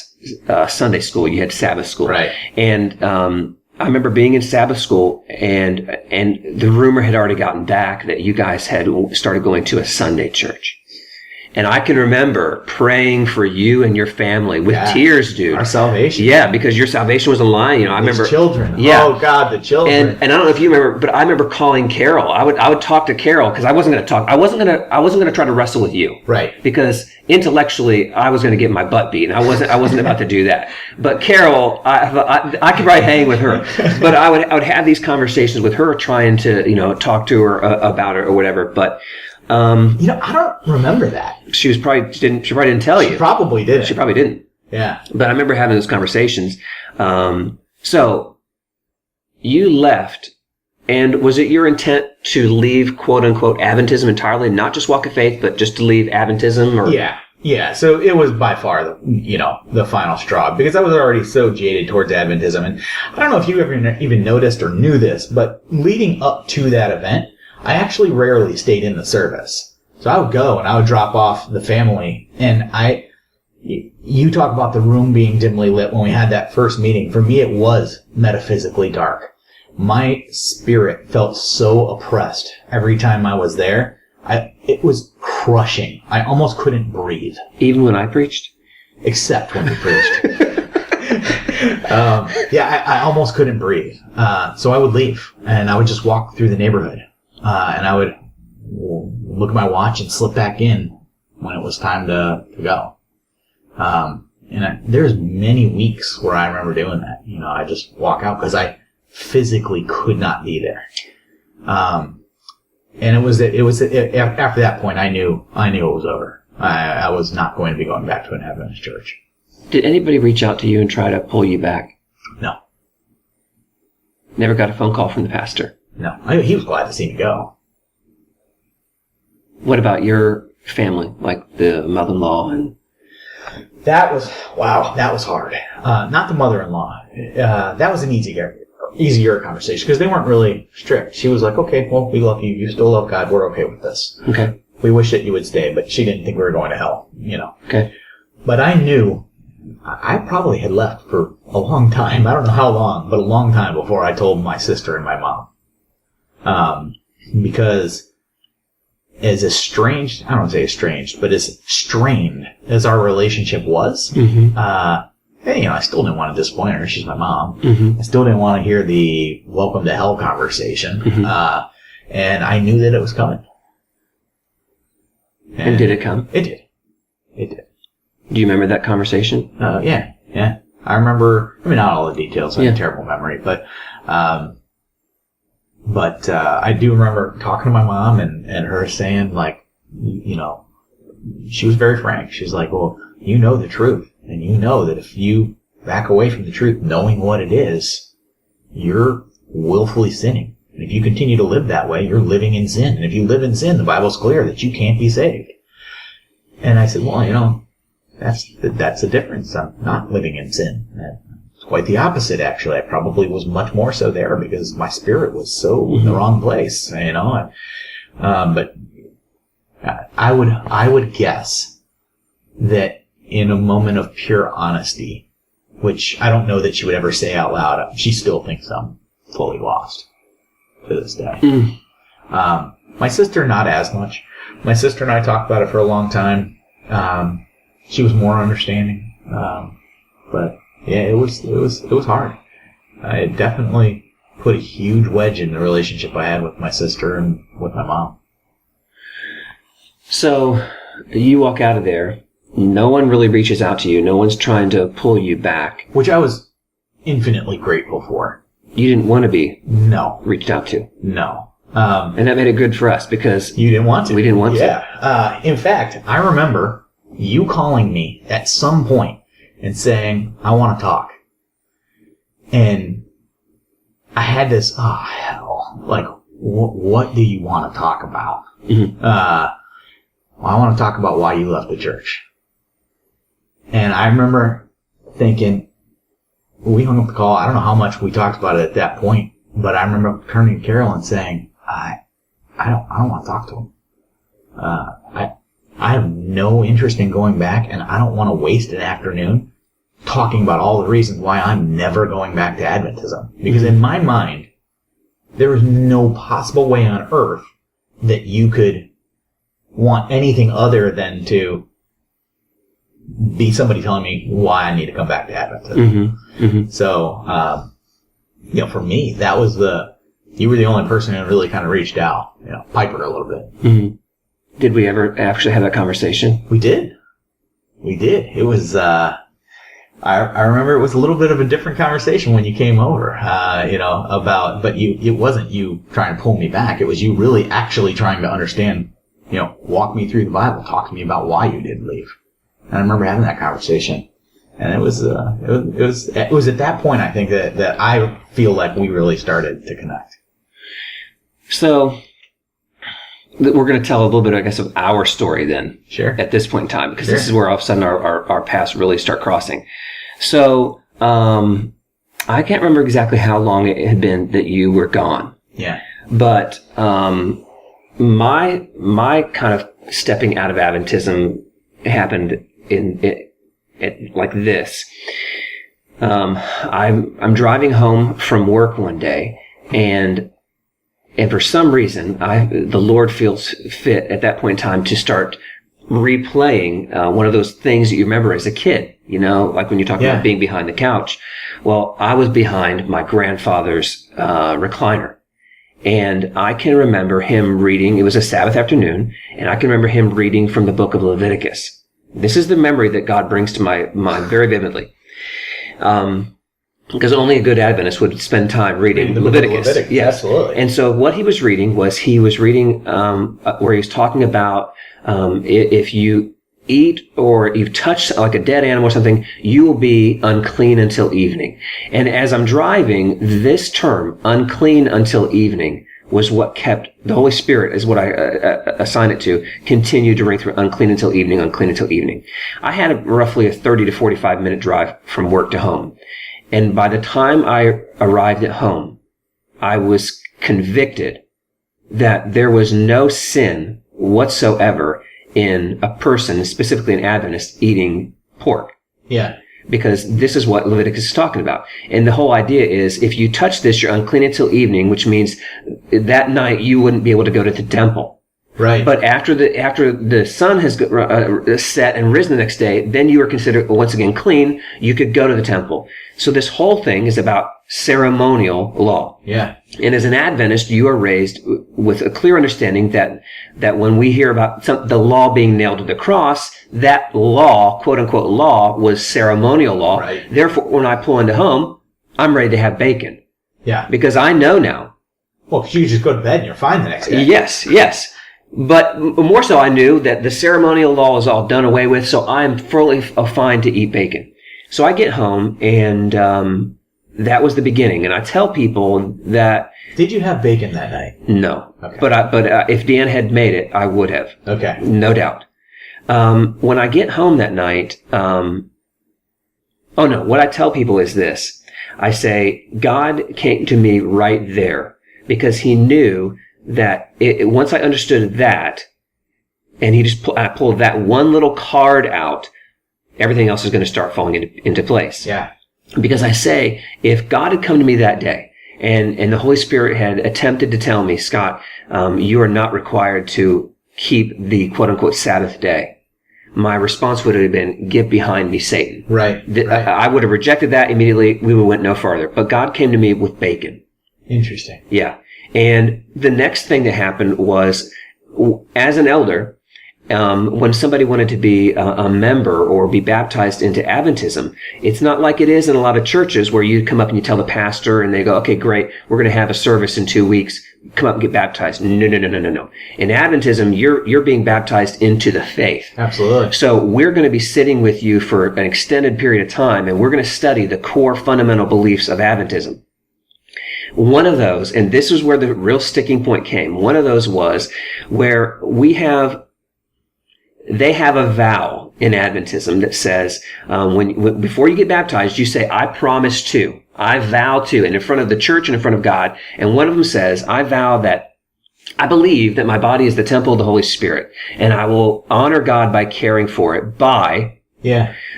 Sunday school. You had Sabbath school. Right. And, I remember being in Sabbath school, and the rumor had already gotten back that you guys had started going to a Sunday church. And I can remember praying for you and your family with tears, dude. Our salvation. Yeah, because your salvation was on the line. I remember children. Yeah. Oh God, the children. And I don't know if you remember, but I remember calling Carol. I would talk to Carol because I wasn't going to talk. I wasn't going to try to wrestle with you. Right. Because intellectually, I was going to get my butt beat, and I wasn't about to do that. But Carol, I could probably hang with her. But I would have these conversations with her, trying to talk to her about it or whatever. But I don't remember that. She probably didn't tell you. She probably didn't. She probably didn't. Yeah. But I remember having those conversations. So you left, and was it your intent to leave, quote unquote, Adventism entirely, not just Walk of Faith, but just to leave Adventism? Or? Yeah. So it was by far the final straw, because I was already so jaded towards Adventism. And I don't know if you ever even noticed or knew this, but leading up to that event, I actually rarely stayed in the service. So I would go and I would drop off the family, and you talk about the room being dimly lit when we had that first meeting. For me, it was metaphysically dark. My spirit felt so oppressed every time I was there. It was crushing. I almost couldn't breathe. Even when I preached? Except when you preached. I almost couldn't breathe. So I would leave, and I would just walk through the neighborhood. And I would look at my watch and slip back in when it was time to go. There's many weeks where I remember doing that. I just walk out because I physically could not be there. And it was after that point I knew it was over. I was not going to be going back to an Adventist church. Did anybody reach out to you and try to pull you back? No. Never got a phone call from the pastor? No. He was glad to see me go. What about your family, like the mother-in-law? And that was hard. Not the mother-in-law. That was an easier conversation because they weren't really strict. She was like, okay, well, we love you. You still love God. We're okay with this. Okay. We wish that you would stay, but she didn't think we were going to hell, Okay. But I knew I probably had left for a long time. I don't know how long, but a long time before I told my sister and my mom. Because as estranged, I don't want to say estranged, but as strained as our relationship was, I still didn't want to disappoint her. She's my mom. I still didn't want to hear the welcome to hell conversation. And I knew that it was coming. And did it come? It did. It did. Do you remember that conversation? Yeah. I remember, not all the details. I have a terrible memory, but I do remember talking to my mom and her saying, like, she was very frank. She's like, well, you know the truth. And you know that if you back away from the truth, knowing what it is, you're willfully sinning. And if you continue to live that way, you're living in sin. And if you live in sin, the Bible's clear that you can't be saved. And I said, well, that's the difference. I'm not living in sin. It's quite the opposite, actually. I probably was much more so there because my spirit was so in the wrong place, But I would guess that in a moment of pure honesty, which I don't know that she would ever say out loud, she still thinks I'm fully lost to this day. My sister, not as much. My sister and I talked about it for a long time. She was more understanding. But yeah, it was hard. It definitely put a huge wedge in the relationship I had with my sister and with my mom. So you walk out of there. No one really reaches out to you. No one's trying to pull you back. Which I was infinitely grateful for. You didn't want to be reached out to. No. And that made it good for us because you didn't want to. We didn't want to. Yeah. In fact, I remember you calling me at some point and saying, I want to talk. And I had this, like, what do you want to talk about? Well, I want to talk about why you left the church. And I remember thinking, we hung up the call. I don't know how much we talked about it at that point, but I remember turning to Carol and saying, I don't want to talk to him. I have no interest in going back, and I don't want to waste an afternoon talking about all the reasons why I'm never going back to Adventism. Because in my mind, there is no possible way on earth that you could want anything other than to be somebody telling me why I need to come back to Adventism. So, for me, that was you were the only person who really kind of reached out, Piper a little bit. Did we ever actually have that conversation? We did. It was, I remember it was a little bit of a different conversation when you came over, but it wasn't you trying to pull me back. It was you really actually trying to understand, walk me through the Bible, talk to me about why you did leave. And I remember having that conversation. And it was at that point, I think, that I feel like we really started to connect. So, we're going to tell a little bit, I guess, of our story then. Sure. At this point in time, because this is where all of a sudden our paths really start crossing. So, I can't remember exactly how long it had been that you were gone. Yeah. But, my kind of stepping out of Adventism happened like this. I'm driving home from work one day, and for some reason, the Lord feels fit at that point in time to start replaying one of those things that you remember as a kid, like when you're talking about being behind the couch. Well, I was behind my grandfather's recliner, And I can remember him reading, it was a Sabbath afternoon, and I can remember him reading from the book of Leviticus. This is the memory that God brings to my mind very vividly. Because only a good Adventist would spend time reading Leviticus. Yes, absolutely. And so what he was reading where he was talking about if you eat or you touch like a dead animal or something, you will be unclean until evening. And as I'm driving, this term, unclean until evening, was what kept, the Holy Spirit is what I assign it to, continued to ring through, unclean until evening, unclean until evening. I had roughly a 30 to 45 minute drive from work to home. And by the time I arrived at home, I was convicted that there was no sin whatsoever in a person, specifically an Adventist, eating pork. Yeah. Because this is what Leviticus is talking about. And the whole idea is if you touch this, you're unclean until evening, which means that night you wouldn't be able to go to the temple. Right. But after the sun has set and risen the next day, then you are considered once again clean. You could go to the temple. So this whole thing is about ceremonial law. Yeah. And as an Adventist, you are raised with a clear understanding that when we hear about the law being nailed to the cross, that law, quote unquote law, was ceremonial law. Right. Therefore, when I pull into home, I'm ready to have bacon. Yeah. Because I know now. Well, 'cause you just go to bed and you're fine the next day. Yes. But more so, I knew that the ceremonial law is all done away with, so I'm fully fine to eat bacon. So I get home, and that was the beginning. And I tell people that... Did you have bacon that night? No. Okay. But if Dan had made it, I would have. Okay. No doubt. When I get home that night... what I tell people is this. I say, God came to me right there because he knew that once I understood that, and I pulled that one little card out, everything else is going to start falling into place. Yeah. Because I say, if God had come to me that day, and the Holy Spirit had attempted to tell me, Scott, you are not required to keep the quote-unquote Sabbath day, my response would have been, get behind me, Satan. Right. I would have rejected that immediately. We would have went no farther. But God came to me with bacon. Interesting. Yeah. And the next thing that happened was, as an elder, when somebody wanted to be a member or be baptized into Adventism, it's not like it is in a lot of churches where you come up and you tell the pastor and they go, okay, great, we're going to have a service in 2 weeks. Come up and get baptized. No. In Adventism, you're being baptized into the faith. Absolutely. So we're going to be sitting with you for an extended period of time, and we're going to study the core fundamental beliefs of Adventism. One of those, and this is where the real sticking point came, one of those was where they have a vow in Adventism that says, before you get baptized, you say, I promise to, I vow to, and in front of the church and in front of God. And one of them says, I vow that I believe that my body is the temple of the Holy Spirit, and I will honor God by caring for it by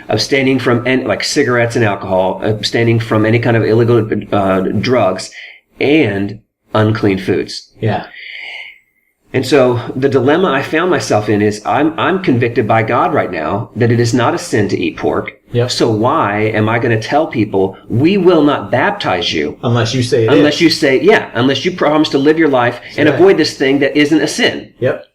abstaining from like cigarettes and alcohol, abstaining from any kind of illegal drugs, and unclean foods. Yeah. And so the dilemma I found myself in is I'm convicted by God right now that it is not a sin to eat pork. Yep. So why am I going to tell people we will not baptize you unless you say unless you promise to live your life and avoid this thing that isn't a sin? Yep.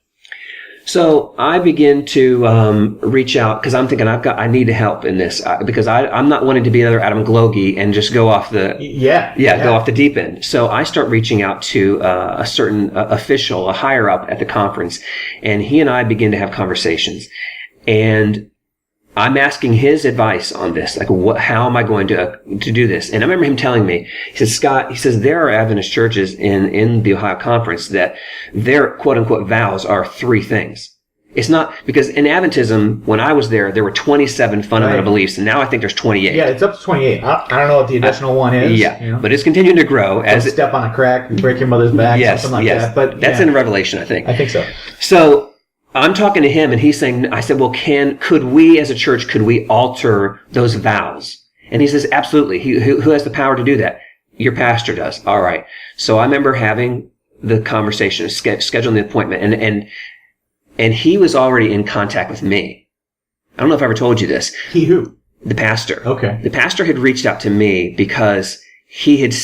So I begin to reach out because I'm thinking I need help in this because I'm not wanting to be another Adam Gloege and just go off the go off the deep end. So I start reaching out to a certain official, a higher up at the conference, and he and I begin to have conversations, and I'm asking his advice on this, like how am I going to do this? And I remember him telling me, he said, Scott, he says, there are Adventist churches in the Ohio Conference that their quote unquote vows are 3 things. It's not, because in Adventism, when I was there were 27 fundamental beliefs, and now I think there's 28. Yeah, it's up to 28. I don't know what the additional one is. Yeah, but it's continuing to grow. Don't step on a crack, break your mother's back, something like that. But that's in Revelation, I think. I think so. So I'm talking to him, and he's saying, I said, well, could we as a church, could we alter those vows? And he says, absolutely. Who has the power to do that? Your pastor does. All right. So I remember having the conversation, scheduling the appointment, and he was already in contact with me. I don't know if I ever told you this. He who? The pastor. Okay. The pastor had reached out to me because he had,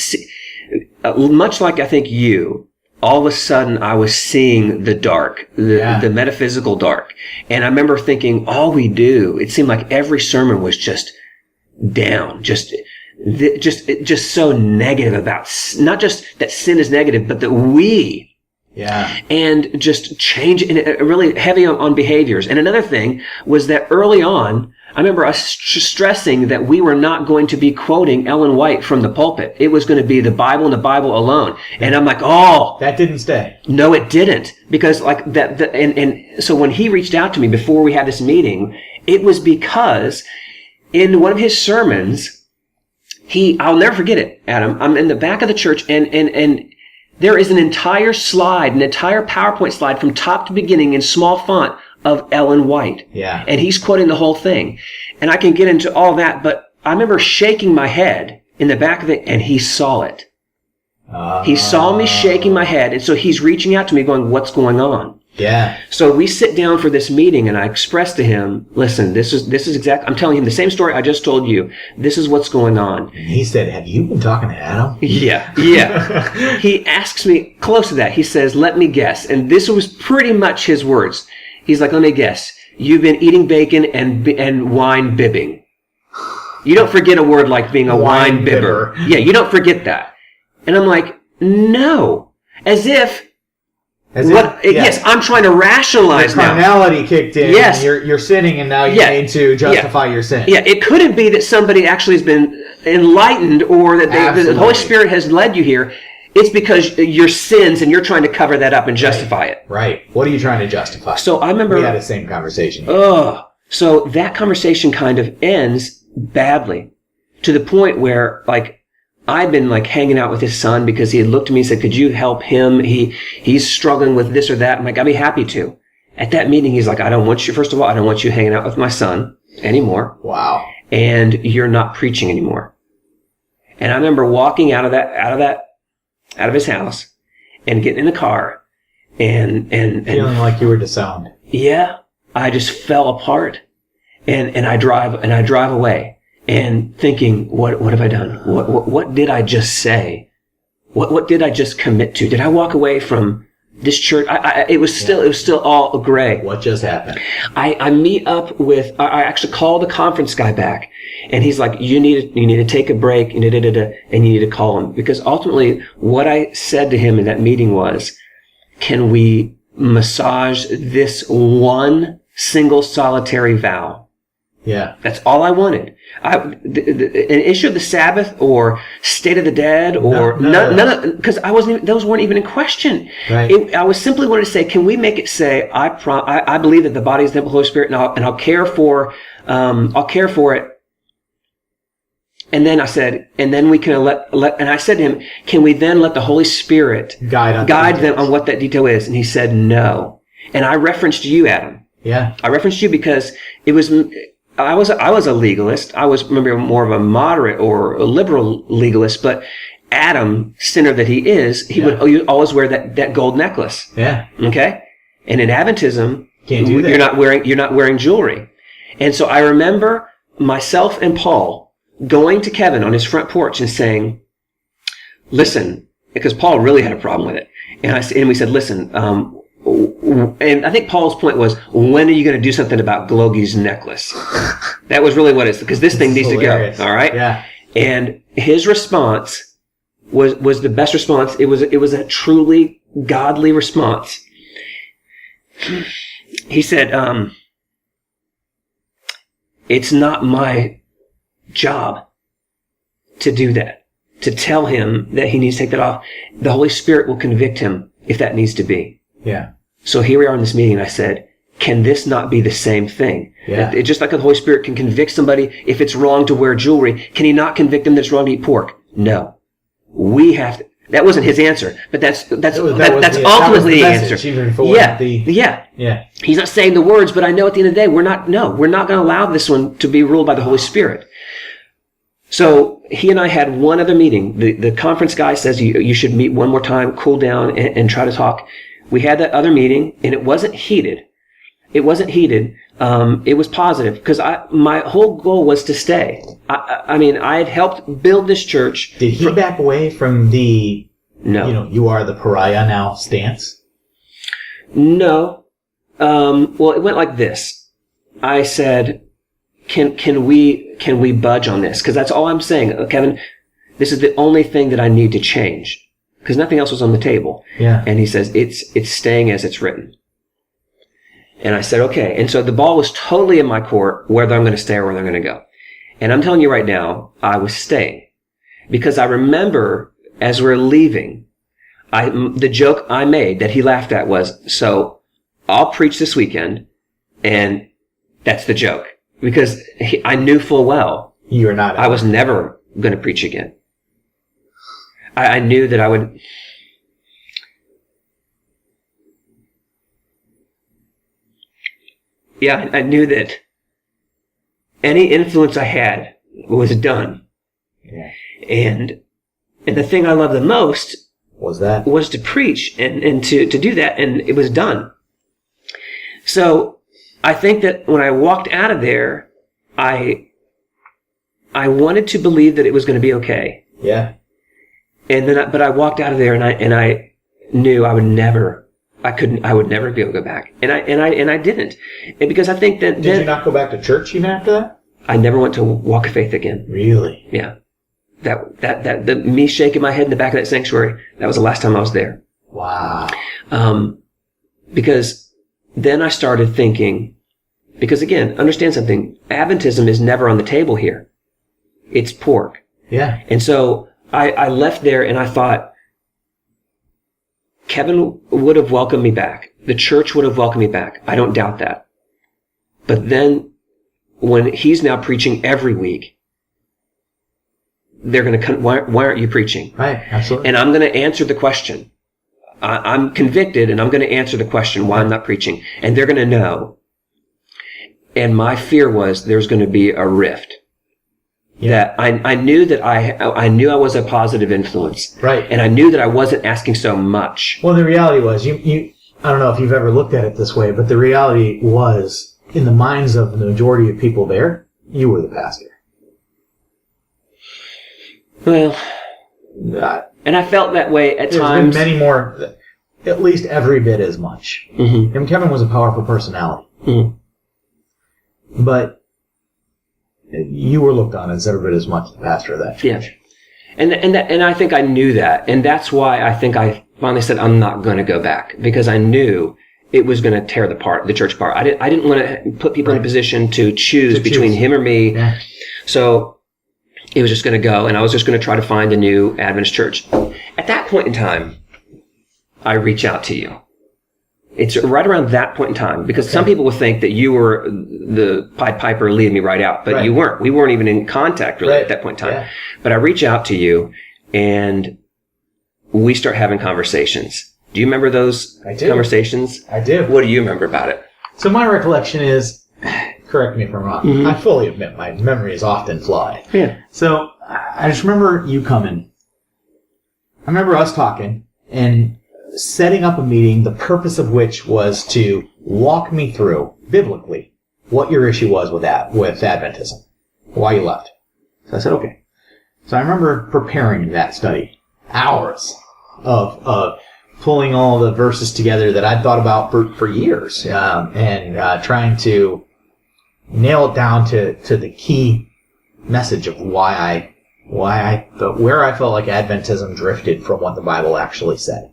much like I think you, all of a sudden I was seeing the dark, the metaphysical dark. And I remember thinking, all we do, it seemed like every sermon was just down, just so negative about, not just that sin is negative, but that we, and just change, and really heavy on behaviors. And another thing was that early on, I remember us stressing that we were not going to be quoting Ellen White from the pulpit. It was going to be the Bible and the Bible alone. And I'm like, oh. That didn't stay. No, it didn't. Because like that, and so when he reached out to me before we had this meeting, it was because in one of his sermons, I'll never forget it, Adam. I'm in the back of the church and there is an entire slide, an entire PowerPoint slide from top to beginning in small font of Ellen White. Yeah. And he's quoting the whole thing. And I can get into all that, but I remember shaking my head in the back of it, and he saw it. He saw me shaking my head, and so he's reaching out to me going, what's going on? Yeah. So we sit down for this meeting, and I express to him, listen, this is exact. I'm telling him the same story I just told you. This is what's going on. And he said, have you been talking to Adam? Yeah. He asks me close to that. He says, let me guess. And this was pretty much his words. He's like, let me guess. You've been eating bacon and wine bibbing. You don't forget a word like being a wine bibber. Yeah, you don't forget that. And I'm like, no. Yes, I'm trying to rationalize now. Carnality kicked in. Yes. You're sinning and now you need to justify your sin. Yeah, it couldn't be that somebody actually has been enlightened or that the Holy Spirit has led you here. It's because your sins and you're trying to cover that up and justify it. Right. What are you trying to justify? So I remember... We had the same conversation. So that conversation kind of ends badly to the point where, like, I'd been, like, hanging out with his son because he had looked at me and said, could you help him? He's struggling with this or that. I'm like, I'd be happy to. At that meeting, he's like, first of all, I don't want you hanging out with my son anymore. Wow. And you're not preaching anymore. And I remember walking out of his house and getting in the car and feeling like you were disowned. Yeah. I just fell apart and I drive away and thinking, what have I done? What did I just say? What did I just commit to? Did I walk away from this church? It was still all gray. What just happened? I meet up with, I actually call the conference guy back, and he's like, you need to take a break, and you need to call him. Because ultimately, what I said to him in that meeting was, can we massage this one single solitary vow? Yeah. That's all I wanted. An issue of the Sabbath or state of the dead or none of, because those weren't even in question. Right. I was simply wanted to say, can we make it say, I believe that the body is the temple of the Holy Spirit, and I'll care for it. And then I said, and then we can and I said to him, can we then let the Holy Spirit guide them on what that detail is? And he said, no. And I referenced you, Adam. Yeah. I referenced you because I was a legalist. I was maybe more of a moderate or a liberal legalist, but Adam, sinner that he is, he would always wear that gold necklace. Yeah. Okay? And in Adventism, can't do that. You're not wearing jewelry. And so I remember myself and Paul going to Kevin on his front porch and saying, listen, because Paul really had a problem with it. And we said, listen, and I think Paul's point was, when are you going to do something about Gloege's necklace? That was really what it is, because this thing needs hilarious. to go. All right? Yeah. And his response was the best response. It was a truly godly response. He said, it's not my job to do that, to tell him that he needs to take that off. The Holy Spirit will convict him if that needs to be. Yeah. So here we are in this meeting, and I said, can this not be the same thing? Yeah. It's just like the Holy Spirit can convict somebody if it's wrong to wear jewelry. Can he not convict them that it's wrong to eat pork? No. We have to. That wasn't his answer, but that's ultimately the answer. Yeah. He's not saying the words, but I know at the end of the day, we're not going to allow this one to be ruled by the Holy Spirit. So he and I had one other meeting. The conference guy says you should meet one more time, cool down, and try to talk. We had that other meeting, and it wasn't heated. It was positive because my whole goal was to stay. I mean, I had helped build this church. Did he back away from the No. You are the pariah now stance? No. Well, it went like this. I said, can we budge on this? Because that's all I'm saying. Kevin, this is the only thing that I need to change. Because nothing else was on the table. Yeah. And he says, it's staying as it's written. And I said, okay. And so the ball was totally in my court, whether I'm going to stay or whether I'm going to go. And I'm telling you right now, I was staying. Because I remember, as we're leaving, the joke I made that he laughed at was, so I'll preach this weekend, and that's the joke. Because I knew full well You're not. I was never going to preach again. I knew that I would. Yeah, I knew that any influence I had was done. Yeah. And the thing I loved the most was to preach and to do that, and it was done. So I think that when I walked out of there, I wanted to believe that it was going to be okay. Yeah. And then, but I walked out of there, and I knew I would never be able to go back, and I didn't, and because I think that did you not go back to church even after that? I never went to Walk of Faith again. Really? Yeah. That me shaking my head in the back of that sanctuary, that was the last time I was there. Wow. Because then I started thinking, because again, understand something, Adventism is never on the table here. It's pork. Yeah. And so I left there and I thought, Kevin would have welcomed me back. The church would have welcomed me back. I don't doubt that. But then when he's now preaching every week, they're going to come, why aren't you preaching? Right, absolutely. And I'm going to answer the question. I'm convicted, and I'm going to answer the question why I'm not preaching. And they're going to know. And my fear was there's going to be a rift. Yeah. That I knew that I knew I was a positive influence. Right. And I knew that I wasn't asking so much. Well, the reality was, you I don't know if you've ever looked at it this way, but the reality was, in the minds of the majority of people there, you were the pastor. Well, and I felt that way at times. There's been many more, at least every bit as much. Mm-hmm. And Kevin was a powerful personality. Mm-hmm. But you were looked on as every bit as much the pastor of that church. Yeah. And I think I knew that. And that's why I think I finally said, I'm not going to go back. Because I knew it was going to tear the church apart. I didn't want to put people in a position to choose between him or me. Yeah. So it was just going to go, and I was just going to try to find a new Adventist church. At that point in time, I reach out to you. It's right around that point in time, because some people would think that you were the Pied Piper leading me right out, but you weren't. We weren't even in contact really at that point in time. Yeah. But I reach out to you, and we start having conversations. Do you remember those conversations? I do. What do you remember about it? So my recollection is, correct me if I'm wrong, mm-hmm. I fully admit my memory is often flawed. Yeah. So I just remember you coming. I remember us talking and setting up a meeting, the purpose of which was to walk me through, biblically, what your issue was with Adventism, why you left. So I said, okay. So I remember preparing that study, hours of pulling all the verses together that I'd thought about for years, and trying to nail it down to the key message of where I felt like Adventism drifted from what the Bible actually said.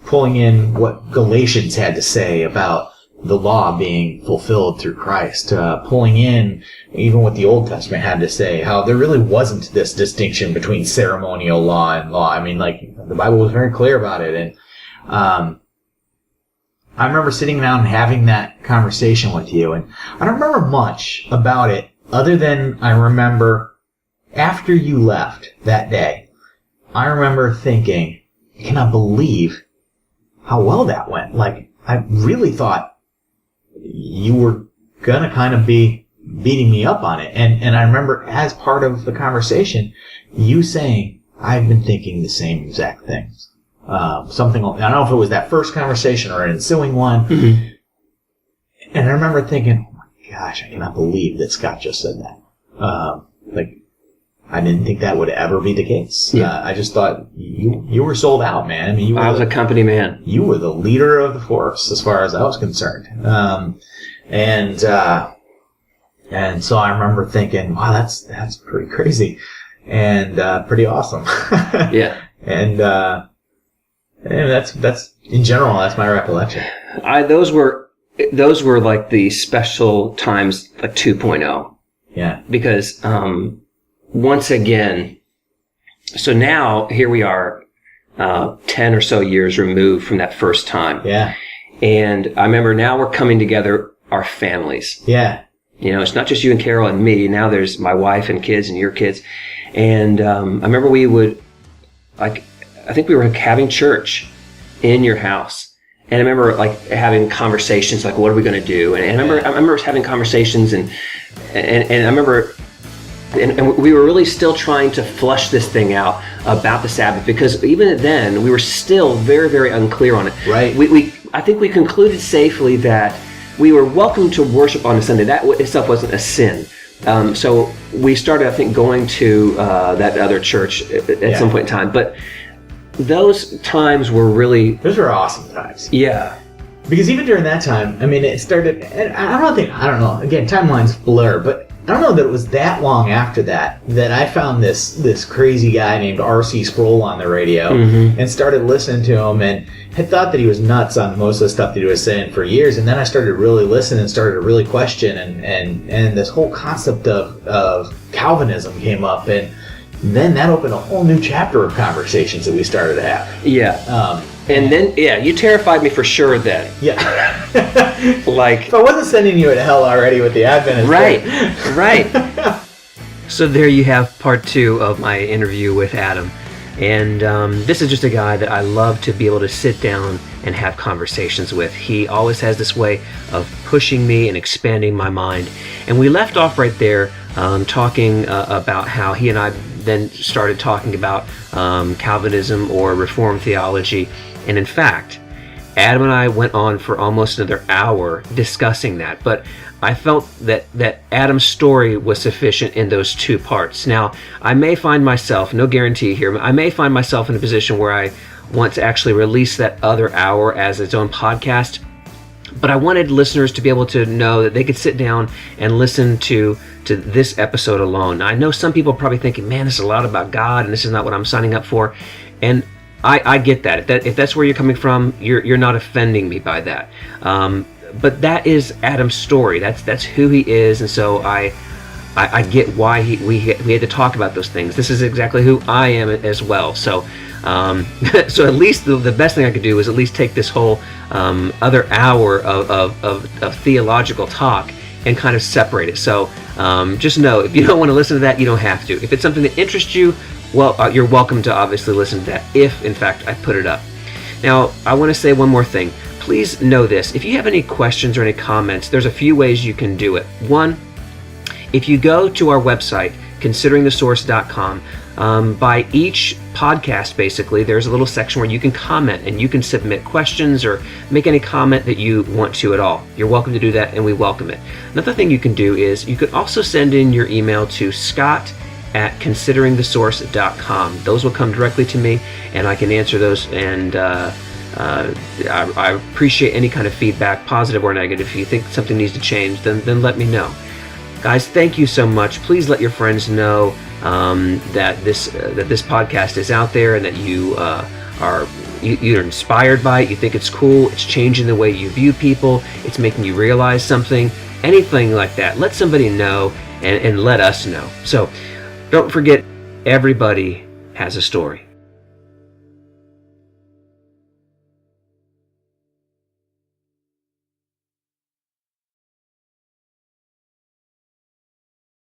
Pulling in what Galatians had to say about the law being fulfilled through Christ, pulling in even what the Old Testament had to say, how there really wasn't this distinction between ceremonial law and law. I mean, like, the Bible was very clear about it. And I remember sitting down and having that conversation with you, and I don't remember much about it other than I remember after you left that day, I remember thinking, I cannot believe how well that went. Like, I really thought you were gonna kind of be beating me up on it. And I remember as part of the conversation, you saying, I've been thinking the same exact things. Something, I don't know if it was that first conversation or an ensuing one. Mm-hmm. And I remember thinking, oh my gosh, I cannot believe that Scott just said that. I didn't think that would ever be the case. Yeah. I just thought you were sold out, man. I mean, I was a company man. You were the leader of the force, as far as I was concerned. And so I remember thinking, wow, that's pretty crazy, and pretty awesome. Yeah. And that's in general, that's my recollection. Those were like the special times, like 2.0. Yeah. Because once again, so now here we are, 10 or so years removed from that first time. Yeah. And I remember now we're coming together, our families. Yeah. It's not just you and Carol and me. Now there's my wife and kids and your kids. And I remember we would, I think we were having church in your house. And I remember having conversations what are we going to do? And I remember having conversations and I remember and we were really still trying to flush this thing out about the Sabbath, because even then we were still very, very unclear on it. Right. I think we concluded safely that we were welcome to worship on a Sunday. That itself wasn't a sin. So we started, I think, going to that other church at some point in time. But those times were really... Those were awesome times. Yeah. Because even during that time, I mean, it started... And I don't know. Again, timelines blur, but I don't know that it was that long after that I found this crazy guy named R.C. Sproul on the radio, and started listening to him, and had thought that he was nuts on most of the stuff that he was saying for years. And then I started really listening and started to really question, and this whole concept of Calvinism came up, and then that opened a whole new chapter of conversations that we started to have. Yeah. And then, you terrified me for sure then. Yeah. If I wasn't sending you to hell already with the Adventist. Right. So there you have part 2 of my interview with Adam. And this is just a guy that I love to be able to sit down and have conversations with. He always has this way of pushing me and expanding my mind. And we left off right there talking about how he and I then started talking about Calvinism or Reformed theology. And in fact, Adam and I went on for almost another hour discussing that. But I felt that Adam's story was sufficient in those 2 parts. Now, I may find myself, no guarantee here, I may find myself in a position where I want to actually release that other hour as its own podcast. But I wanted listeners to be able to know that they could sit down and listen to this episode alone. Now, I know some people are probably thinking, man, this is a lot about God, and this is not what I'm signing up for. And I get that. If that's where you're coming from, you're not offending me by that. But that is Adam's story. That's who he is, and so I get why we had to talk about those things. This is exactly who I am as well. So so at least the best thing I could do is at least take this whole other hour of theological talk and kind of separate it. So just know, if you don't want to listen to that, you don't have to. If it's something that interests you, well, you're welcome to obviously listen to that if, in fact, I put it up. Now, I want to say one more thing. Please know this. If you have any questions or any comments, there's a few ways you can do it. One, if you go to our website, consideringthesource.com, by each podcast, basically, there's a little section where you can comment and you can submit questions or make any comment that you want to at all. You're welcome to do that, and we welcome it. Another thing you can do is you could also send in your email to scott@consideringthesource.com. Those will come directly to me, and I can answer those, and I appreciate any kind of feedback, positive or negative. If you think something needs to change, then let me know. Guys, thank you so much. Please let your friends know that this podcast is out there, and that you're inspired by it. You think it's cool. It's changing the way you view people. It's making you realize something. Anything like that. Let somebody know, and let us know. So don't forget, everybody has a story.